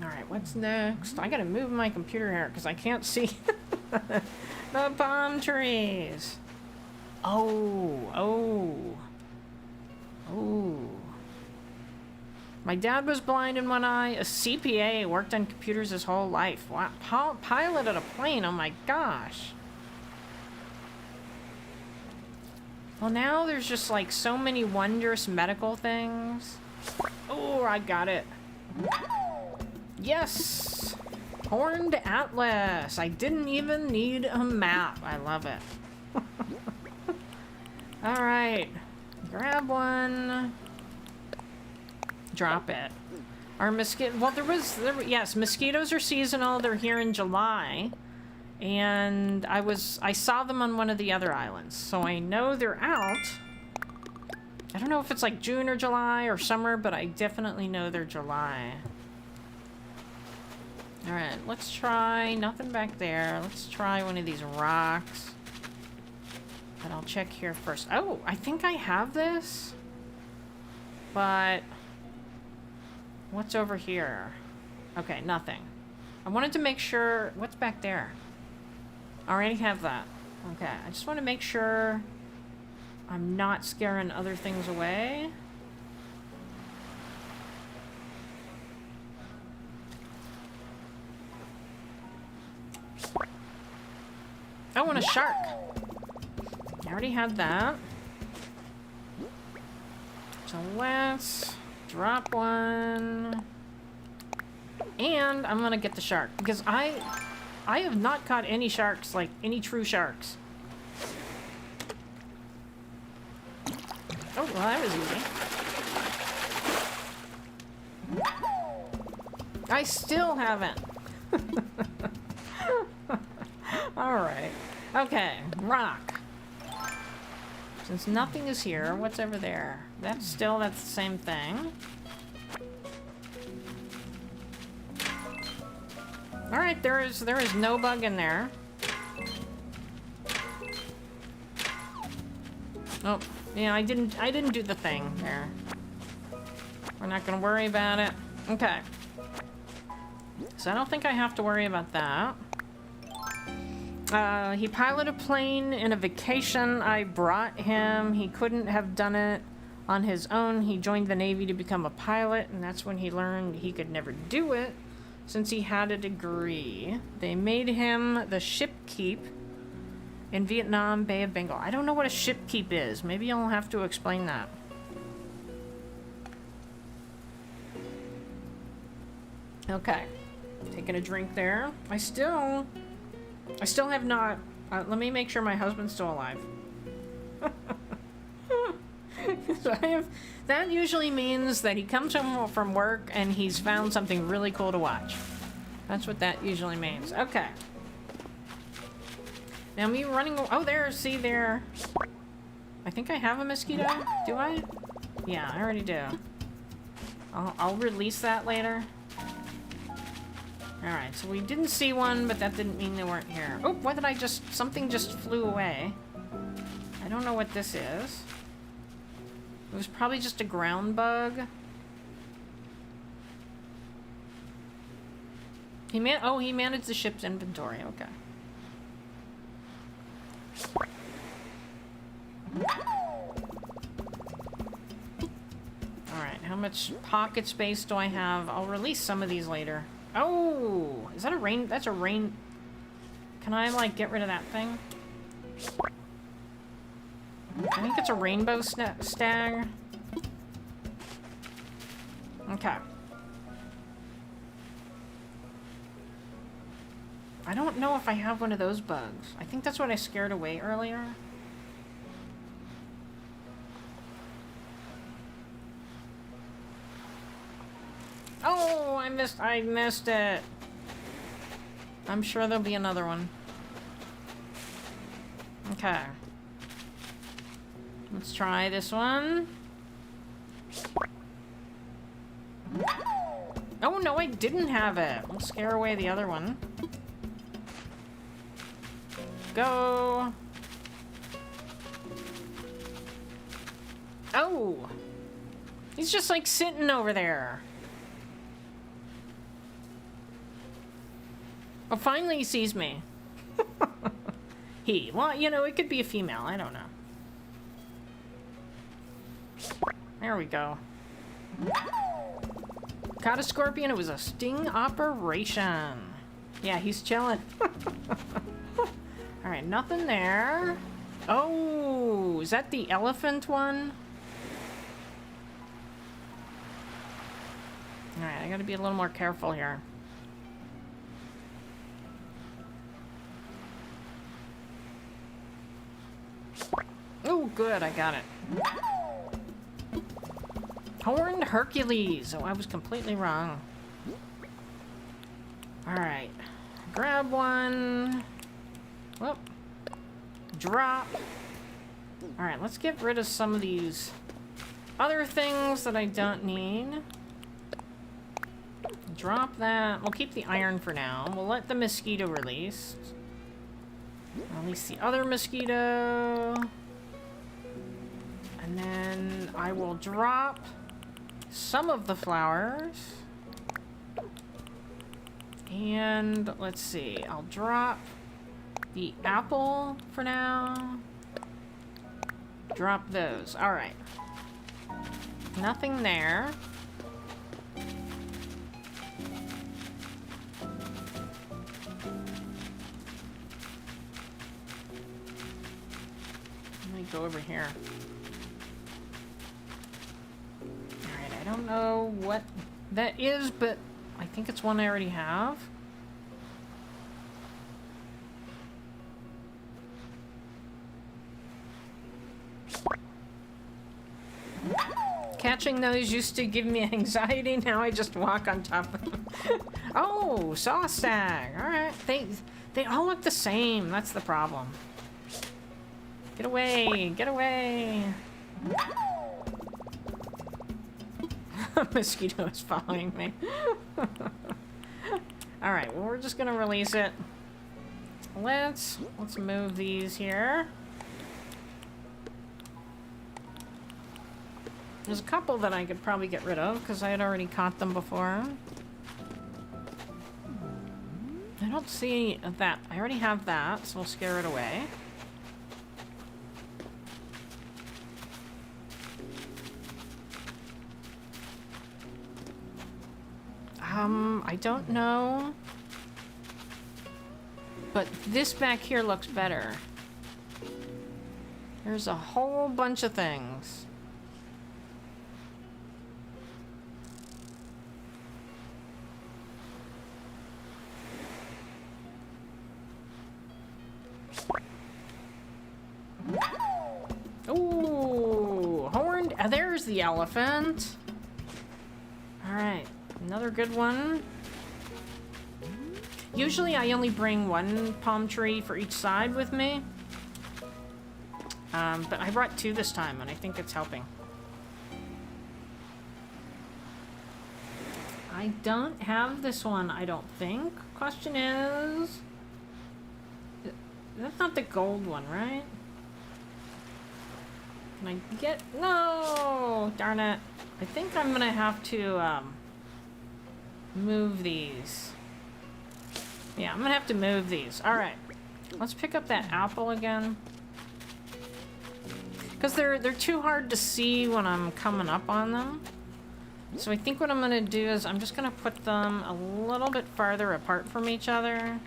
Alright, what's next? I gotta move my computer here because I can't see the palm trees. Oh. My dad was blind in one eye, a CPA, worked on computers his whole life. Wow, piloted a plane, oh my gosh. Well, now there's just like so many wondrous medical things. Oh, I got it. Yes! Horned Atlas. I didn't even need a map. I love it. Alright. Grab one. Drop it. Our mosquito... Well, yes, mosquitoes are seasonal. They're here in July. And I saw them on one of the other islands. So I know they're out. I don't know if it's like June or July or summer, but I definitely know they're July. Alright, let's try... Nothing back there. Let's try one of these rocks. But I'll check here first. Oh, I think I have this. But... What's over here? Okay, nothing. I wanted to make sure... What's back there? I already have that. Okay, I just want to make sure I'm not scaring other things away. Oh, and a shark. I already had that. So let's drop one. And I'm gonna get the shark because I have not caught any sharks, like any true sharks. Oh, well, that was easy. I still haven't. Alright. Okay, rock. Since nothing is here, what's over there? That's the same thing. Alright, there is no bug in there. Oh, yeah, I didn't do the thing there. We're not gonna worry about it. Okay. So I don't think I have to worry about that. He piloted a plane in a vacation. I brought him. He couldn't have done it on his own. He joined the Navy to become a pilot, and that's when he learned he could never do it since he had a degree. They made him the ship keep in Vietnam, Bay of Bengal. I don't know what a ship keep is. Maybe I'll have to explain that. Okay. Taking a drink there. I still have not... let me make sure my husband's still alive. So that usually means that he comes home from work and he's found something really cool to watch. That's what that usually means. Okay. Now me running... Oh, there. See there. I think I have a mosquito. Do I? Yeah, I already do. I'll release that later. Alright, so we didn't see one, but that didn't mean they weren't here. Oh, what did I just... Something just flew away. I don't know what this is. It was probably just a ground bug. He managed the ship's inventory. Okay. Alright, how much pocket space do I have? I'll release some of these later. Oh! Is that a rain? That's a rain... Can I, like, get rid of that thing? I think it's a rainbow stag. Okay. I don't know if I have one of those bugs. I think that's what I scared away earlier. Oh, I missed it. I'm sure there'll be another one. Okay. Let's try this one. Oh, no, I didn't have it. We'll scare away the other one. Go. Oh. He's just, like, sitting over there. Oh, finally he sees me. He. Well, you know, it could be a female. I don't know. There we go. Caught a scorpion. It was a sting operation. Yeah, he's chilling. Alright, nothing there. Oh, is that the elephant one? Alright, I gotta be a little more careful here. Oh, good, I got it. Horned Hercules. Oh, I was completely wrong. Alright. Grab one. Whoop. Drop. Alright, let's get rid of some of these other things that I don't need. Drop that. We'll keep the iron for now. We'll let the mosquito release. Release the other mosquito. And then I will drop some of the flowers. And let's see. I'll drop the apple for now. Drop those. All right. Nothing there. Let me go over here. Alright, I don't know what that is, but I think it's one I already have. Catching those used to give me anxiety. Now I just walk on top of them. Oh, saw stag. Alright. They all look the same. That's the problem. Get away. Get away. Mosquito is following me. Alright, well, we're just gonna release it. Let's move these here. There's a couple that I could probably get rid of because I had already caught them before. I don't see that. I already have that, so we'll scare it away. I don't know. But this back here looks better. There's a whole bunch of things. the elephant. Alright, another good one. Usually I only bring one palm tree for each side with me. But I brought 2 this time, and I think it's helping. I don't have this one, I don't think. Question is... That's not the gold one, right? Can I get... No! Darn it. I think I'm gonna have to, move these. Yeah, I'm gonna have to move these. Alright. Let's pick up that apple again. Because they're too hard to see when I'm coming up on them. So I think what I'm gonna do is I'm just gonna put them a little bit farther apart from each other.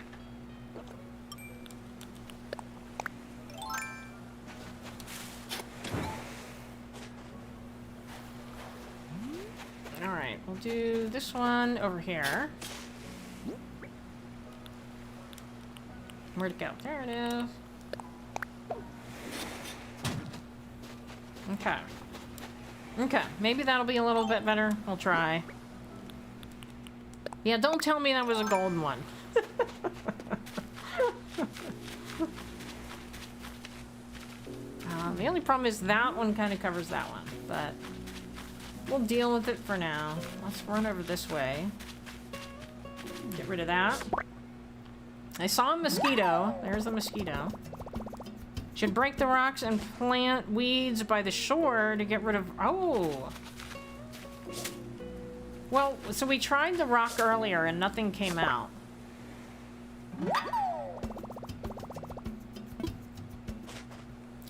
Alright, we'll do this one over here. Where'd it go? There it is. Okay. Okay, maybe that'll be a little bit better. I'll try. Yeah, don't tell me that was a golden one. The only problem is that one kind of covers that one, but we'll deal with it for now. Let's run over this way. Get rid of that. I saw a mosquito. There's a mosquito. Should break the rocks and plant weeds by the shore to get rid of... Oh! Well, so we tried the rock earlier and nothing came out.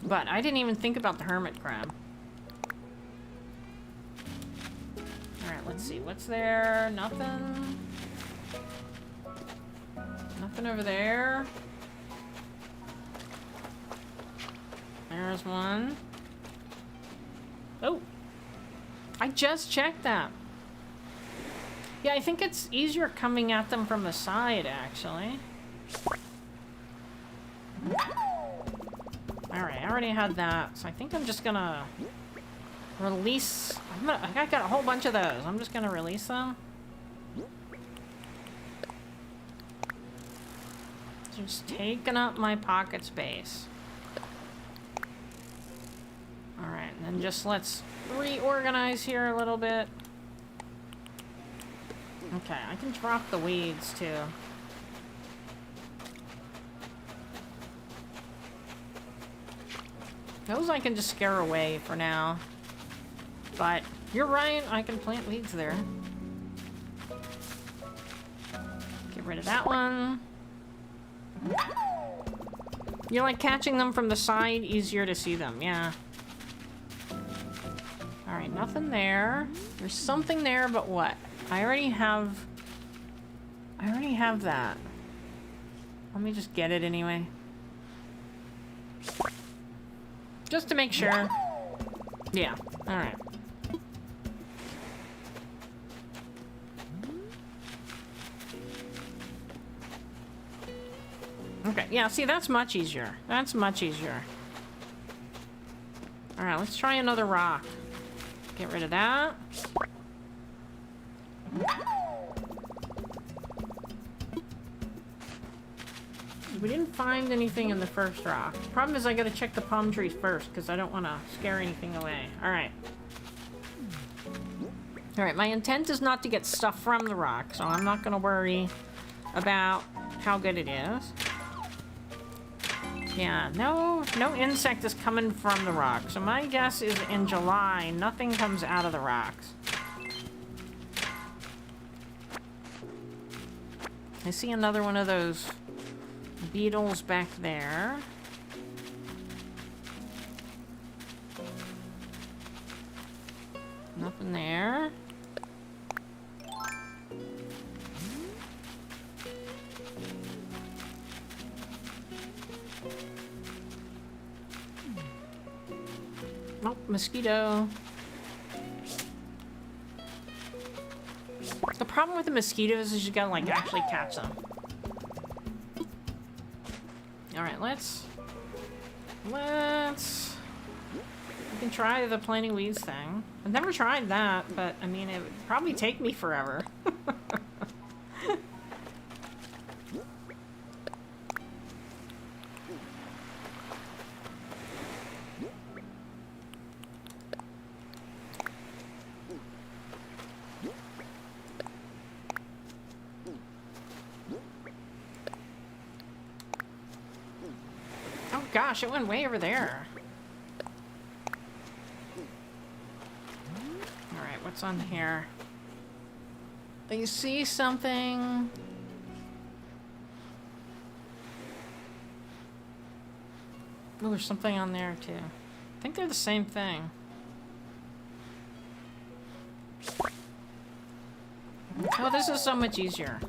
But I didn't even think about the hermit crab. Alright, let's see. What's there? Nothing. Nothing over there. There's one. Oh! I just checked that. Yeah, I think it's easier coming at them from the side, actually. Alright, I already had that, so I think I'm just gonna release... I got a whole bunch of those. I'm just gonna release them. Just taking up my pocket space. Alright, and then just let's reorganize here a little bit. Okay, I can drop the weeds too. Those I can just scare away for now. But you're right, I can plant weeds there. Get rid of that one. You like catching them from the side, easier to see them, yeah. Alright, nothing there. There's something there, but what? I already have that. Let me just get it anyway. Just to make sure. Yeah, alright. Okay, yeah, see, that's much easier. That's much easier. Alright, let's try another rock. Get rid of that. We didn't find anything in the first rock. Problem is I gotta check the palm trees first because I don't want to scare anything away. Alright. Alright, my intent is not to get stuff from the rock, so I'm not gonna worry about how good it is. Yeah, no insect is coming from the rock. So my guess is in July, nothing comes out of the rocks. I see another one of those beetles back there. Nothing there. Oh, mosquito. The problem with the mosquitoes is you gotta, like, actually catch them. Alright, let's You can try the planting weeds thing. I've never tried that, but I mean, it would probably take me forever. Oh gosh, it went way over there. Alright, what's on here? Do you see something? Oh, there's something on there too. I think they're the same thing. Oh, this is so much easier.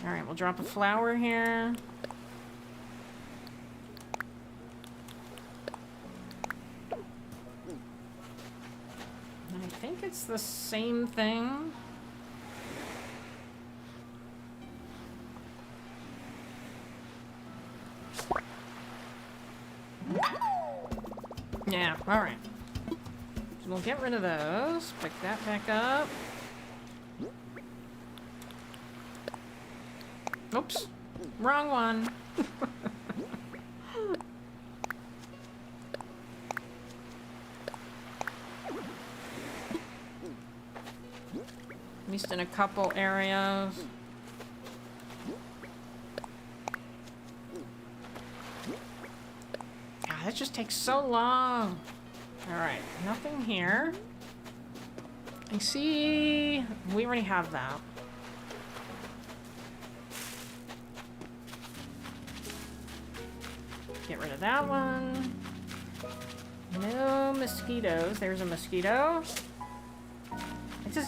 Alright, we'll drop a flower here. And I think it's the same thing. Yeah, alright. So we'll get rid of those. Pick that back up. Oops. Wrong one. At least in a couple areas. God, that just takes so long. Alright, nothing here. I see... We already have that. Get rid of that one. No mosquitoes. There's a mosquito.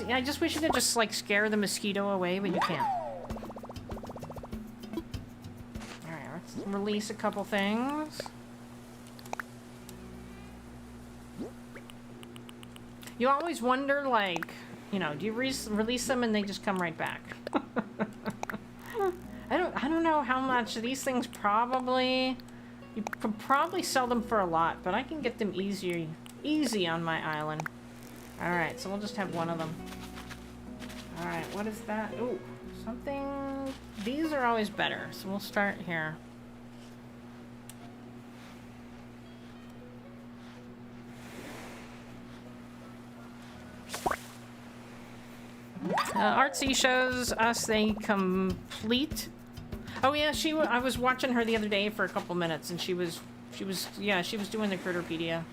I just wish you could just, like, scare the mosquito away, but you can't. Alright, let's release a couple things. You always wonder, like, you know, do you release them and they just come right back? I don't know how much. These things probably... You could probably sell them for a lot, but I can get them easy on my island. Alright, so we'll just have one of them. Alright, what is that? Ooh, something... These are always better, so we'll start here. Artsy shows us they complete. Oh yeah, I was watching her the other day for a couple minutes, and she was doing the Critterpedia.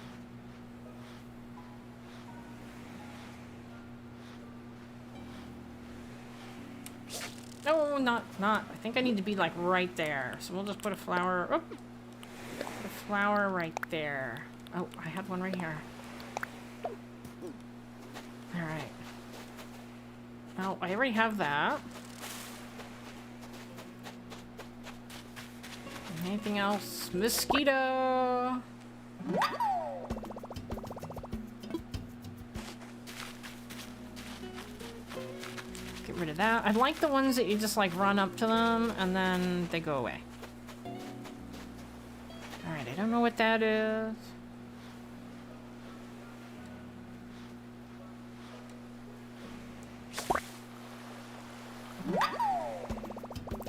No, not. I think I need to be like right there. So we'll just put a flower. Oh, put a flower right there. Oh, I had one right here. All right. Oh, I already have that. Anything else? Mosquito! Get rid of that. I like the ones that you just like run up to them and then they go away. Alright, I don't know what that is.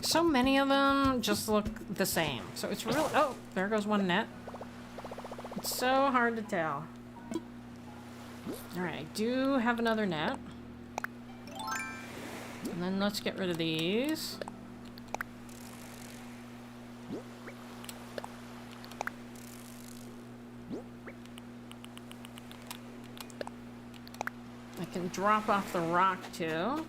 So many of them just look the same. So it's really... Oh, there goes one net. It's so hard to tell. Alright, I do have another net. And then let's get rid of these. I can drop off the rock too.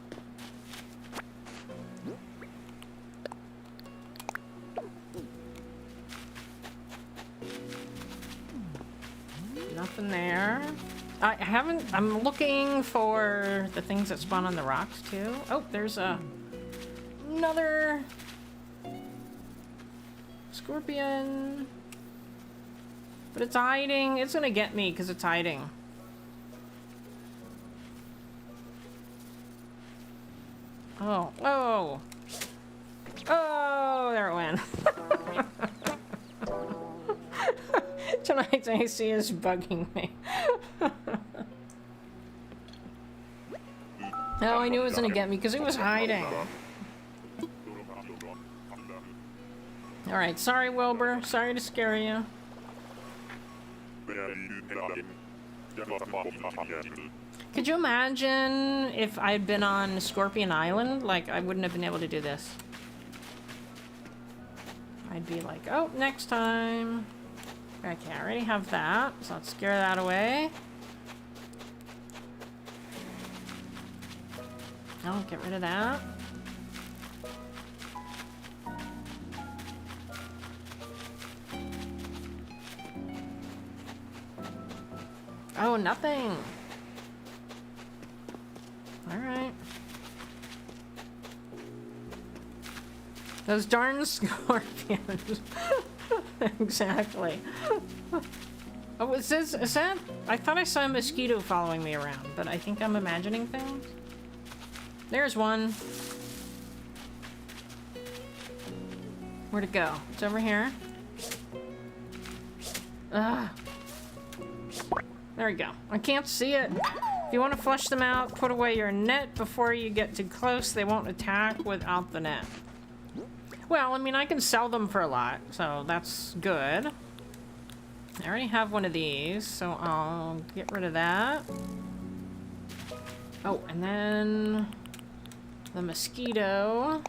Nothing there. I haven't... I'm looking for the things that spawn on the rocks too. Oh, there's another scorpion. But it's hiding. It's gonna get me because it's hiding. Oh. Oh. Oh, there it went. Tonight's AC is bugging me. Oh, I knew it was gonna get me because it was hiding. Alright, sorry Wilbur. Sorry to scare you. Could you imagine if I'd been on Scorpion Island? Like, I wouldn't have been able to do this. I'd be like, oh, next time. Okay, I already have that, so let's scare that away. Oh, get rid of that. Oh, nothing. All right. Those darn scorpions. Exactly. Oh, is that? I thought I saw a mosquito following me around, but I think I'm imagining things. There's one. Where'd it go? It's over here. Ugh. There we go. I can't see it. If you want to flush them out, put away your net before you get too close. They won't attack without the net. Well, I mean, I can sell them for a lot, so that's good. I already have one of these, so I'll get rid of that. Oh, and then the mosquito.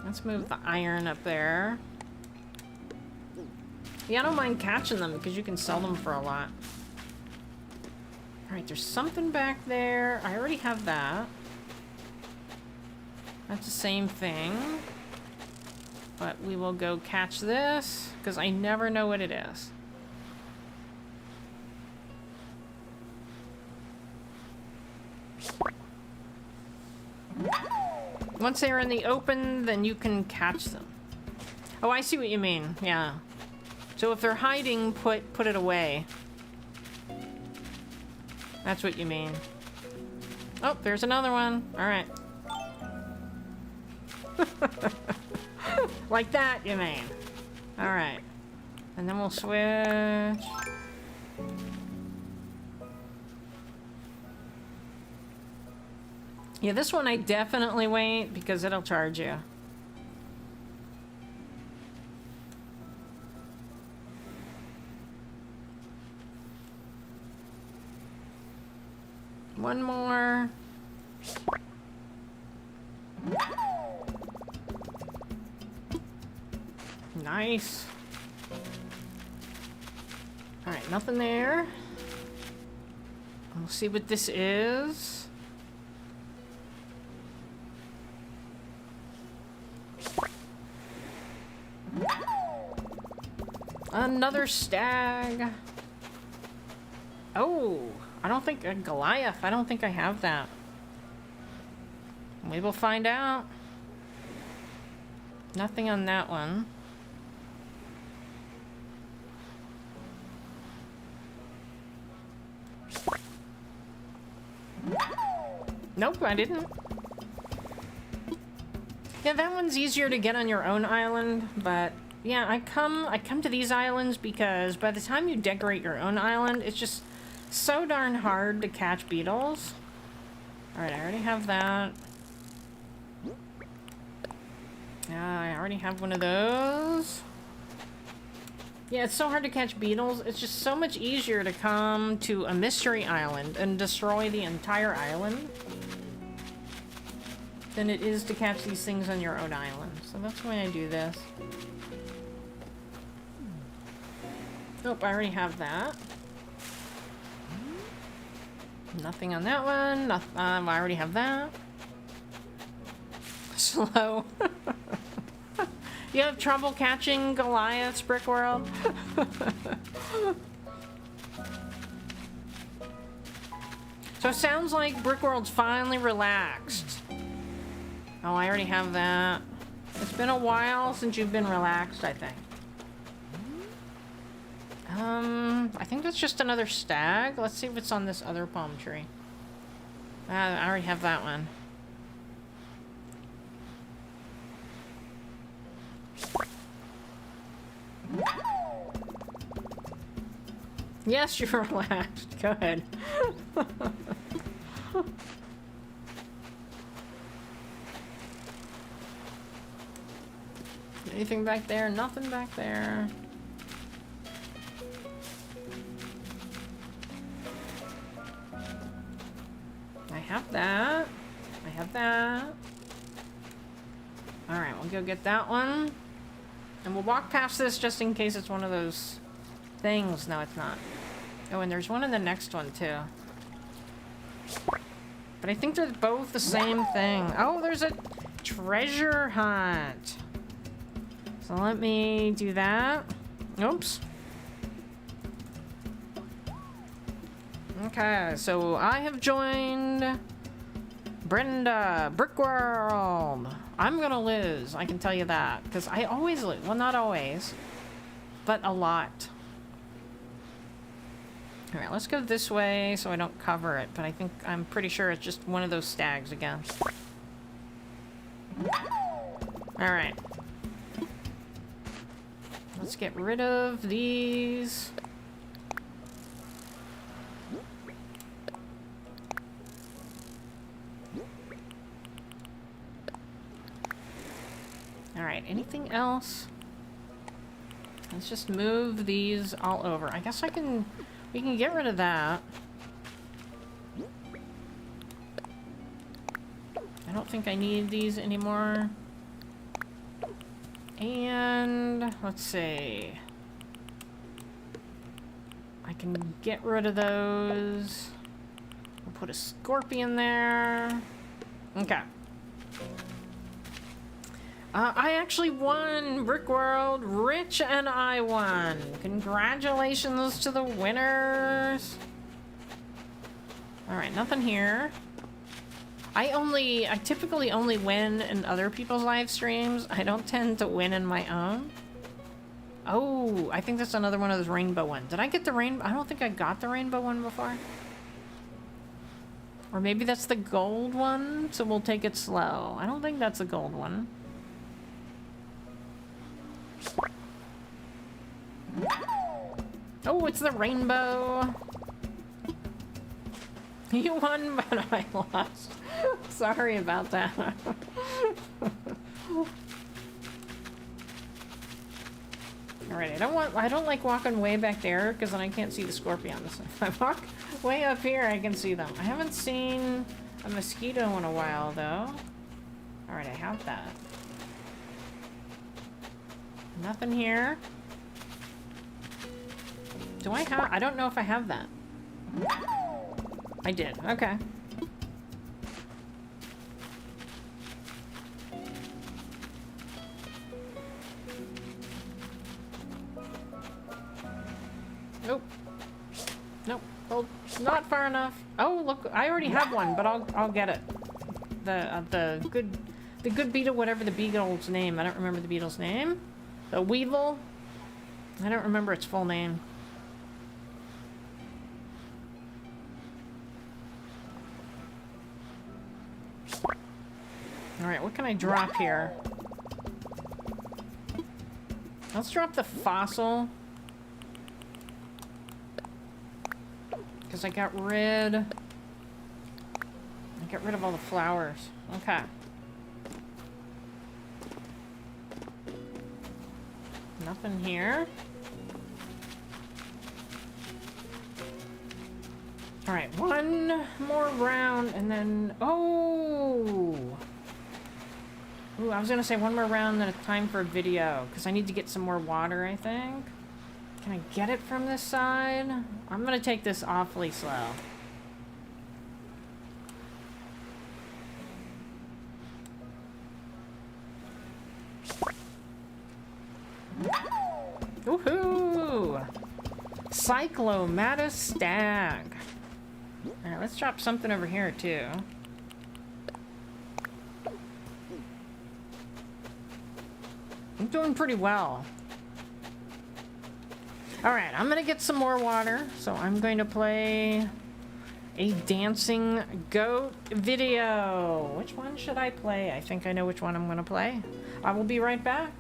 Let's move the iron up there. Yeah, I don't mind catching them because you can sell them for a lot. Alright, there's something back there. I already have that. That's the same thing. But we will go catch this because I never know what it is. Once they're in the open, then you can catch them. Oh, I see what you mean. Yeah. So if they're hiding, put it away. That's what you mean. Oh, there's another one. All right. Like that, you mean. All right. And then we'll switch. Yeah, this one I definitely wait because it'll charge you. One more. Nice. All right, nothing there. We'll see what this is. Another stag. Oh, I don't think a Goliath. I don't think I have that. We will find out. Nothing on that one. Nope, I didn't. Yeah, that one's easier to get on your own island, but yeah, I come to these islands because by the time you decorate your own island, it's just so darn hard to catch beetles. Alright, I already have that. Yeah, I already have one of those. Yeah, it's so hard to catch beetles. It's just so much easier to come to a mystery island and destroy the entire island than it is to catch these things on your own island. So that's why I do this. Nope, I already have that. Nothing on that one. I already have that. Slow. You have trouble catching Goliaths, Brick World? So it sounds like Brick World's finally relaxed. Oh, I already have that. It's been a while since you've been relaxed, I think. I think that's just another stag. Let's see if it's on this other palm tree. I already have that one. Yes, you're relaxed. Go ahead. Anything back there? Nothing back there. I have that. I have that. Alright, we'll go get that one. And we'll walk past this just in case it's one of those things. No, it's not. Oh, and there's one in the next one, too. But I think they're both the same thing. Oh, there's a treasure hunt. So let me do that. Oops. Okay, so I have joined Brenda Brickworld. I'm gonna lose, I can tell you that, because I always lose. Well, not always, but a lot. All right, let's go this way so I don't cover it, but I'm pretty sure it's just one of those stags again. All right. Let's get rid of these. Alright, anything else? Let's just move these all over. I guess we can get rid of that. I don't think I need these anymore. And let's see. I can get rid of those. We'll put a scorpion there. Okay. I actually won Brickworld. Rich and I won. Congratulations to the winners. Alright, nothing here. I typically only win in other people's live streams. I don't tend to win in my own. Oh, I think that's another one of those rainbow ones. Did I get the rainbow? I don't think I got the rainbow one before. Or maybe that's the gold one, so we'll take it slow. I don't think that's the gold one. Oh, it's the rainbow. You won, but I lost. Sorry about that. Alright, I don't like walking way back there because then I can't see the scorpions. If I walk way up here, I can see them. I haven't seen a mosquito in a while, though. Alright, I have that. Nothing here. Do I have... I don't know if I have that. I did. Okay. Nope. Nope. Well, not far enough. Oh, look. I already have one, but I'll get it. The good beetle, whatever the beetle's name. I don't remember the beetle's name. The weevil. I don't remember its full name. Alright, what can I drop here? Let's drop the fossil. Because I got rid of all the flowers. Okay. Nothing here. Alright, one more round and then... Oh! Ooh, I was gonna say one more round, then it's time for a video. Because I need to get some more water, I think. Can I get it from this side? I'm gonna take this awfully slow. Woohoo! Cyclomatus stag. Alright, let's drop something over here too. I'm doing pretty well. Alright, I'm gonna get some more water, so I'm going to play a dancing goat video. Which one should I play? I think I know which one I'm gonna play. I will be right back.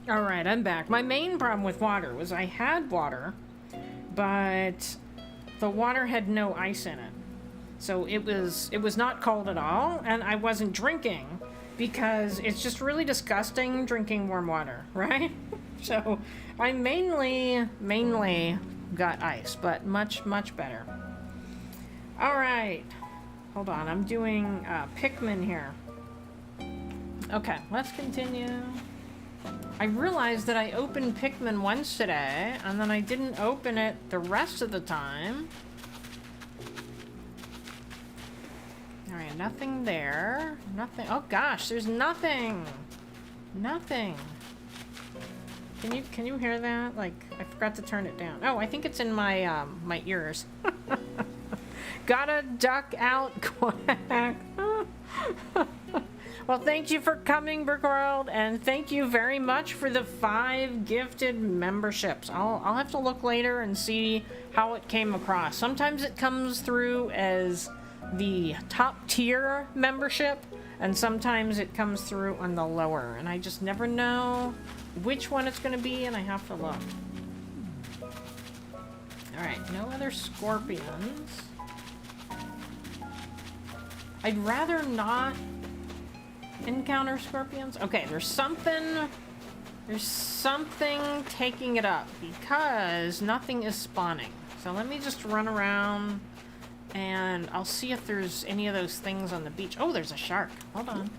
Alright, I'm back. My main problem with water was I had water, but the water had no ice in it. So it was not cold at all, and I wasn't drinking because it's just really disgusting drinking warm water, right? So I mainly got ice, but much better. Alright. Hold on, I'm doing Pikmin here. Okay, let's continue. I realized that I opened Pikmin once today, and then I didn't open it the rest of the time. Alright, nothing there. Nothing. Oh gosh, there's nothing. Nothing. Can you hear that? Like, I forgot to turn it down. Oh, I think it's in my my ears. Gotta duck out, quack. Well, thank you for coming, Brickworld, and thank you very much for the 5 gifted memberships. I'll have to look later and see how it came across. Sometimes it comes through as the top tier membership, and sometimes it comes through on the lower, and I just never know which one it's going to be, and I have to look. Alright, no other scorpions. I'd rather not encounter scorpions. Okay, there's something taking it up because nothing is spawning. So let me just run around and I'll see if there's any of those things on the beach. Oh, there's a shark. Hold on.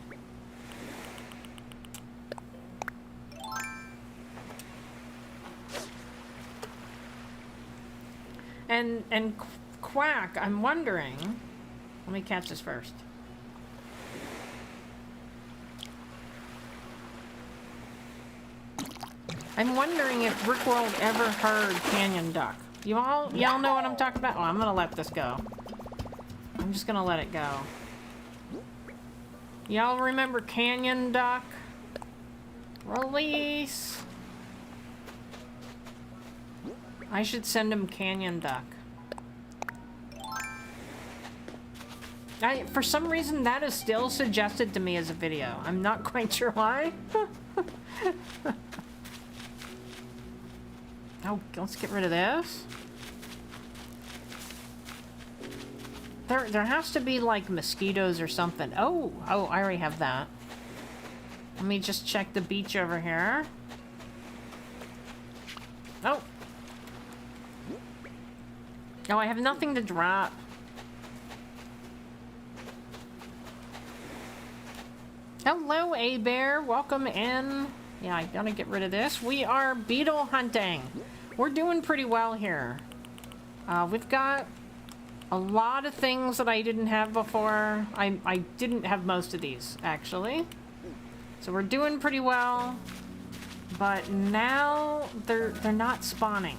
And Quack, I'm wondering, let me catch this first. I'm wondering if Brickworld ever heard Canyon Duck. Y'all know what I'm talking about? Oh, I'm gonna let this go. I'm just gonna let it go. Y'all remember Canyon Duck? Release. I should send him Canyon Duck. For some reason, that is still suggested to me as a video. I'm not quite sure why. Oh, let's get rid of this. There has to be like mosquitoes or something. Oh, I already have that. Let me just check the beach over here. Oh. Oh, I have nothing to drop. Hello, A-Bear. Welcome in. Yeah, I gotta get rid of this. We are beetle hunting. We're doing pretty well here. We've got a lot of things that I didn't have before. I didn't have most of these, actually. So we're doing pretty well. But now they're not spawning.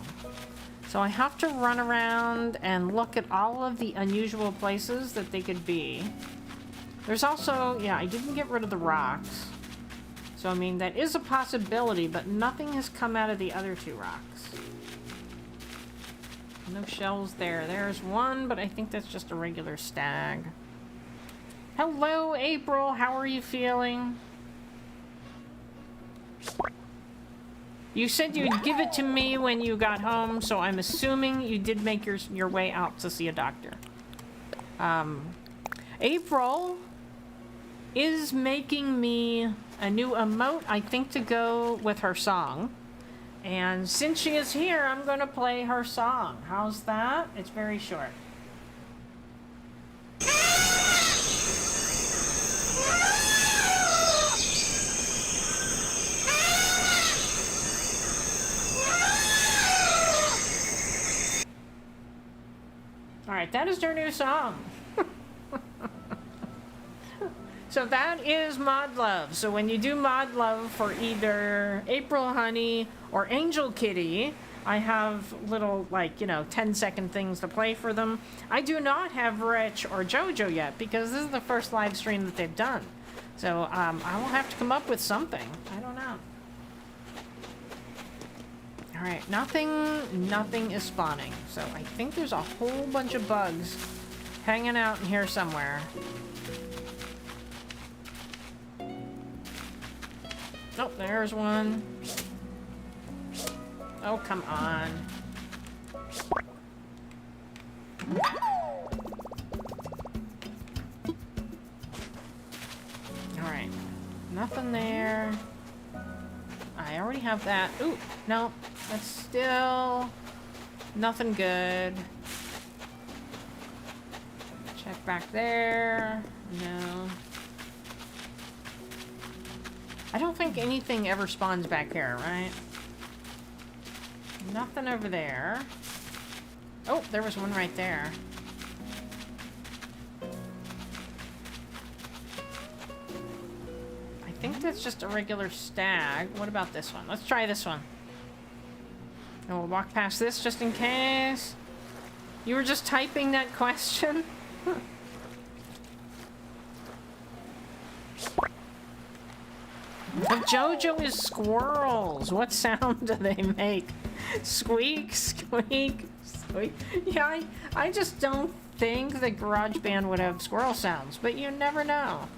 So I have to run around and look at all of the unusual places that they could be. There's also, yeah, I didn't get rid of the rocks. So, I mean, that is a possibility, but nothing has come out of the other two rocks. No shells there. There's one, but I think that's just a regular stag. Hello, April. How are you feeling? You said you'd give it to me when you got home, so I'm assuming you did make your way out to see a doctor. April is making me a new emote, I think, to go with her song. And since she is here, I'm going to play her song. How's that? It's very short. Alright, that is her new song. So that is Mod Love. So when you do Mod Love for either April Honey or Angel Kitty, I have little, like, you know, 10-second things to play for them. I do not have Rich or JoJo yet because this is the first live stream that they've done. So I will have to come up with something. I don't know. Alright, nothing is spawning. So I think there's a whole bunch of bugs hanging out in here somewhere. Oh, there's one. Oh, come on. Alright. Nothing there. I already have that. Ooh, no. That's still nothing good. Check back there. No. I don't think anything ever spawns back here, right? Nothing over there. Oh, there was one right there. I think that's just a regular stag. What about this one? Let's try this one. And we'll walk past this just in case. You were just typing that question? The JoJo is squirrels. What sound do they make? Squeak, squeak, squeak. Yeah, I just don't think that GarageBand would have squirrel sounds, but you never know.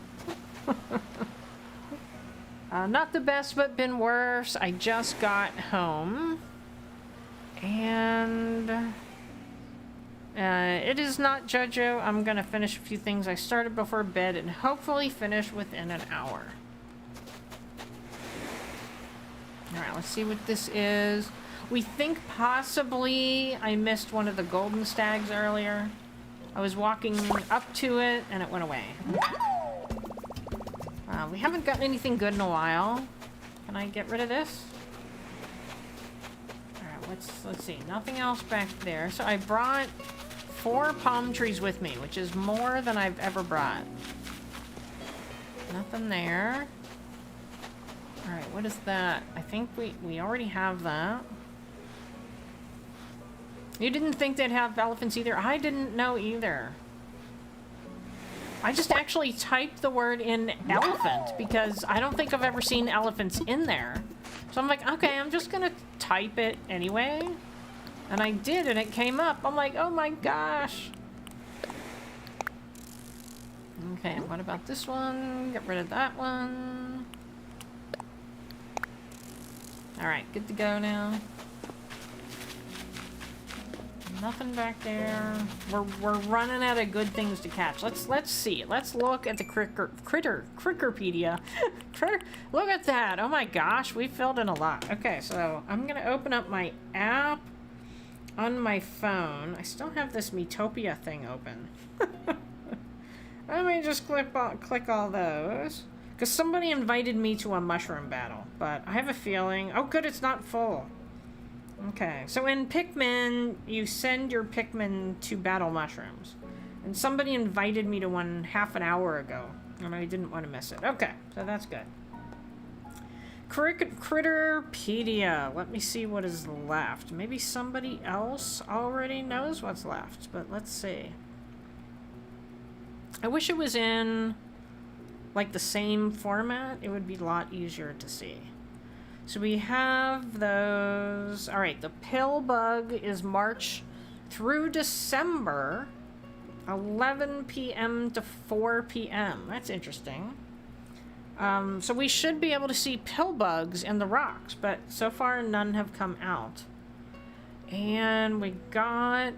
Not the best, but been worse. I just got home. And it is not JoJo. I'm gonna finish a few things I started before bed and hopefully finish within an hour. Alright, let's see what this is. We think possibly I missed one of the golden stags earlier. I was walking up to it and it went away. We haven't gotten anything good in a while. Can I get rid of this? Alright, let's see. Nothing else back there. So I brought 4 palm trees with me, which is more than I've ever brought. Nothing there. Alright, what is that? I think we already have that. You didn't think they'd have elephants either? I didn't know either. I just actually typed the word in elephant because I don't think I've ever seen elephants in there. So I'm like, okay, I'm just gonna type it anyway. And I did, and it came up. I'm like, oh my gosh. Okay, what about this one? Get rid of that one. Alright, good to go now. Nothing back there. We're running out of good things to catch. Let's see. Let's look at the Crickerpedia. Look at that. Oh my gosh, we filled in a lot. Okay, so I'm gonna open up my app on my phone. I still have this Metopia thing open. Let me just click all those. Because somebody invited me to a mushroom battle, but I have a feeling... Oh, good, it's not full. Okay, so in Pikmin, you send your Pikmin to battle mushrooms. And somebody invited me to one half an hour ago, and I didn't want to miss it. Okay, so that's good. Critterpedia. Let me see what is left. Maybe somebody else already knows what's left, but let's see. I wish it was in like the same format. It would be a lot easier to see. So we have those. All right, the pill bug is March through December, 11 p.m. to 4 p.m. That's interesting. So we should be able to see pill bugs in the rocks, but so far none have come out. And we got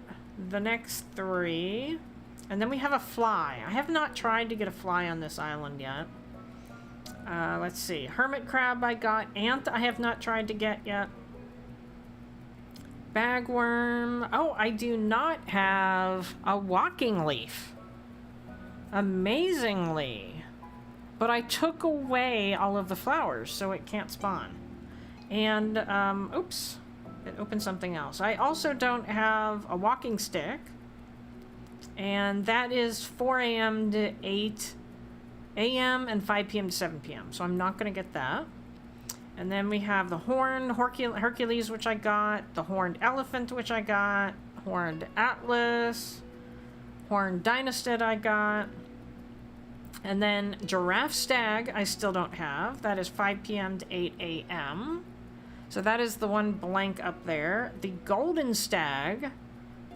the next 3. And then we have a fly. I have not tried to get a fly on this island yet. Let's see. Hermit crab I got. Ant I have not tried to get yet. Bagworm. Oh, I do not have a walking leaf. Amazingly. But I took away all of the flowers, so it can't spawn. And, oops. It opened something else. I also don't have a walking stick. And that is 4 a.m. to 8 a.m. and 5 p.m. to 7 p.m. So I'm not going to get that. And then we have the horned Hercules, which I got. The horned elephant, which I got. Horned Atlas. Horned Dynastid I got. And then giraffe stag I still don't have. That is 5 p.m. to 8 a.m. So that is the one blank up there. The golden stag,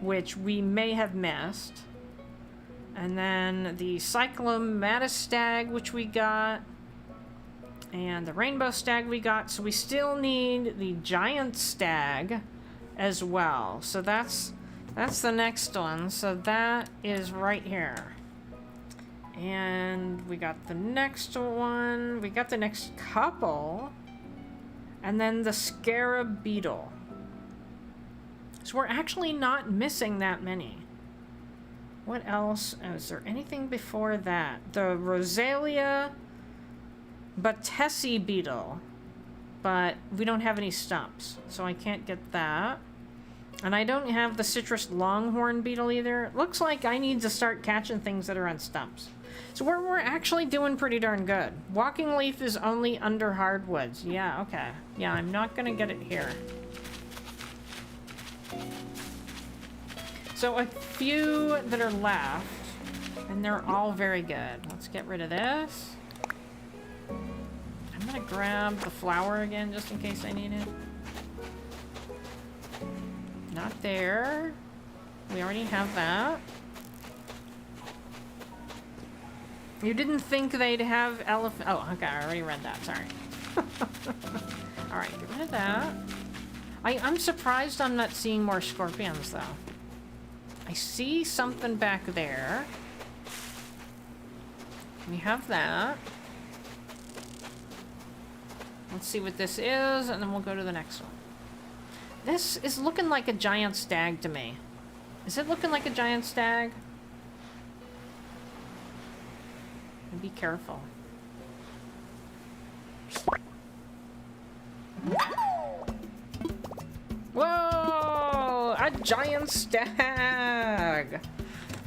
which we may have missed. And then the cyclomatus stag, which we got. And the rainbow stag we got. So we still need the giant stag as well. So that's the next one. So that is right here. And we got the next one. We got the next couple. And then the scarab beetle. So we're actually not missing that many. What else? Oh, is there anything before that? The Rosalia Batesi beetle. But we don't have any stumps. So I can't get that. And I don't have the citrus longhorn beetle either. It looks like I need to start catching things that are on stumps. So we're actually doing pretty darn good. Walking leaf is only under hardwoods. Yeah, okay. Yeah, I'm not gonna get it here. So a few that are left, and they're all very good. Let's get rid of this. I'm gonna grab the flower again just in case I need it. Not there. We already have that. You didn't think they'd have elephant. Oh, okay. I already read that. Sorry. All right, get rid of that. I'm surprised I'm not seeing more scorpions, though. I see something back there. We have that. Let's see what this is, and then we'll go to the next one. This is looking like a giant stag to me. Is it looking like a giant stag? Be careful. Whoa! A giant stag!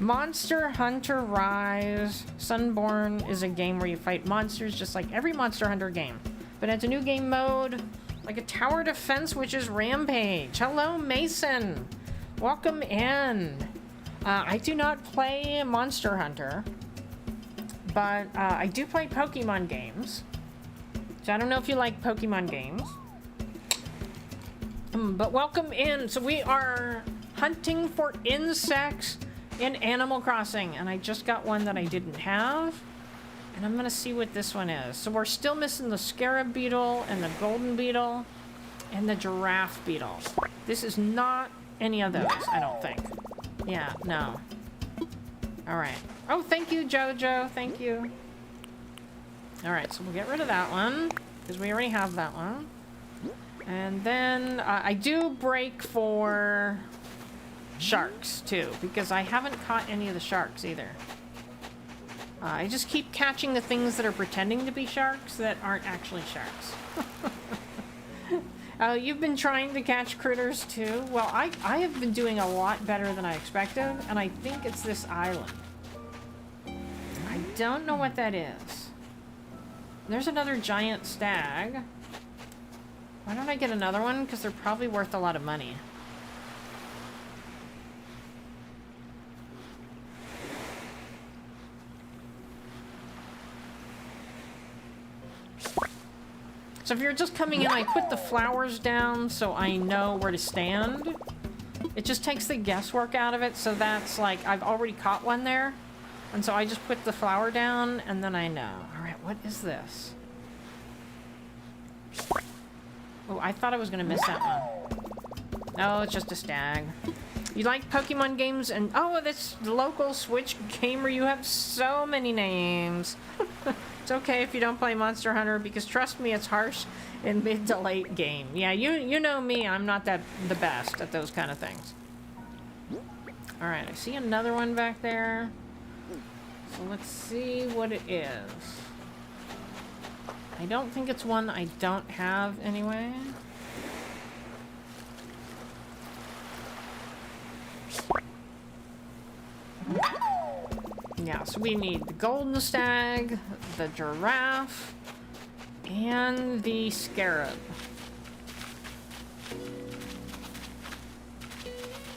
Monster Hunter Rise. Sunborn is a game where you fight monsters just like every Monster Hunter game. But it's a new game mode, like a tower defense, which is Rampage. Hello, Mason! Welcome in. I do not play Monster Hunter. But I do play Pokemon games. So I don't know if you like Pokemon games. But welcome in. So we are hunting for insects in Animal Crossing. And I just got one that I didn't have. And I'm going to see what this one is. So we're still missing the scarab beetle and the golden beetle and the giraffe beetle. This is not any of those, I don't think. Yeah, no. All right. Oh, thank you, Jojo. Thank you. All right, so we'll get rid of that one because we already have that one. And then I do break for sharks too because I haven't caught any of the sharks either. I just keep catching the things that are pretending to be sharks that aren't actually sharks. You've been trying to catch critters too? Well, I have been doing a lot better than I expected, and I think it's this island. I don't know what that is. There's another giant stag. Why don't I get another one? Because they're probably worth a lot of money. So if you're just coming in, I put the flowers down so I know where to stand. It just takes the guesswork out of it, so that's like, I've already caught one there. And so I just put the flower down, and then I know. Alright, what is this? Oh, I thought I was gonna miss that one. No, it's just a stag. You like Pokemon games and... Oh, this local Switch gamer, you have so many names. It's okay if you don't play Monster Hunter, because trust me, it's harsh in mid to late game. Yeah, you know me, I'm not the best at those kind of things. Alright, I see another one back there. So let's see what it is. I don't think it's one I don't have anyway. Yeah, so we need the golden stag, the giraffe, and the scarab.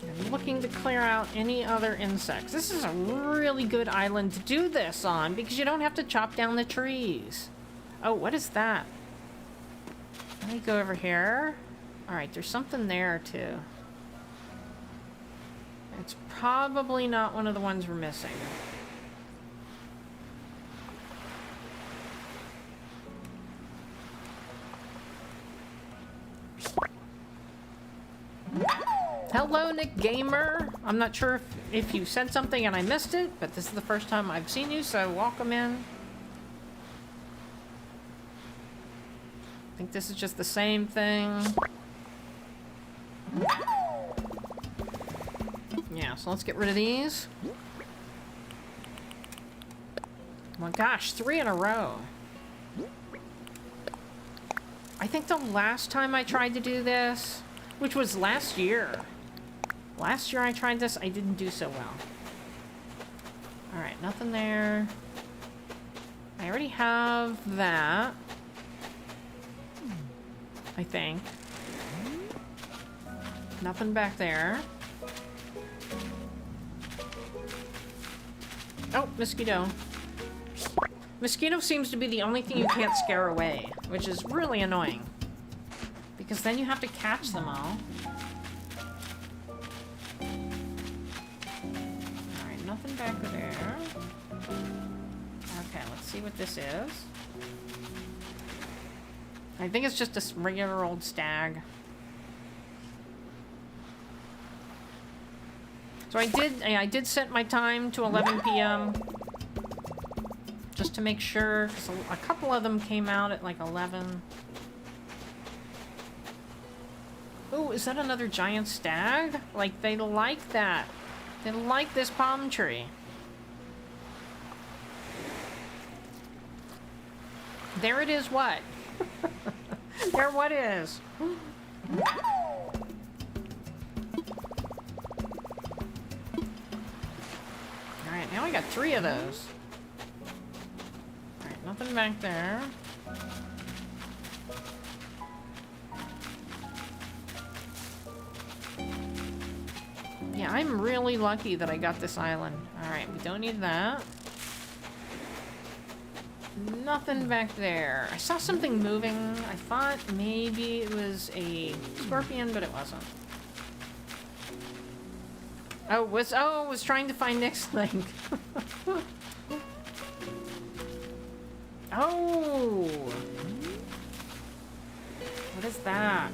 I'm looking to clear out any other insects. This is a really good island to do this on because you don't have to chop down the trees. Oh, what is that? Let me go over here. Alright, there's something there too. It's probably not one of the ones we're missing. Hello, Nick Gamer. I'm not sure if you said something and I missed it, but this is the first time I've seen you, so welcome in. I think this is just the same thing. Yeah, so let's get rid of these. Oh my gosh, 3 in a row. I think the last time I tried to do this, which was last year. Last year I tried this, I didn't do so well. Alright, nothing there. I already have that. I think. Nothing back there. Oh, mosquito. Mosquito seems to be the only thing you can't scare away, which is really annoying. Because then you have to catch them all. Alright, nothing back there. Okay, let's see what this is. I think it's just a regular old stag. So I did set my time to 11 p.m. just to make sure, because a couple of them came out at like 11. Oh, is that another giant stag? Like, they like that. They like this palm tree. There it is, what? There what is? Alright, now I got 3 of those. Alright, nothing back there. Yeah, I'm really lucky that I got this island. Alright, we don't need that. Nothing back there. I saw something moving. I thought maybe it was a scorpion, but it wasn't. Oh, was trying to find Nick's link. Oh! What is that?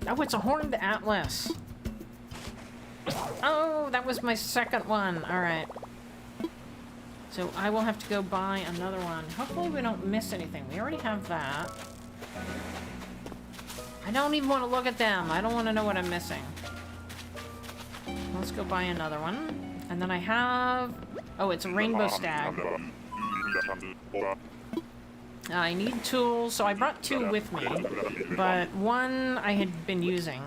Oh, it's a horned atlas. Oh, that was my second one. Alright. So I will have to go buy another one. Hopefully we don't miss anything. We already have that. I don't even want to look at them. I don't want to know what I'm missing. Let's go buy another one. And then I have... Oh, it's a rainbow stag. I need tools, so I brought 2 with me, but one I had been using.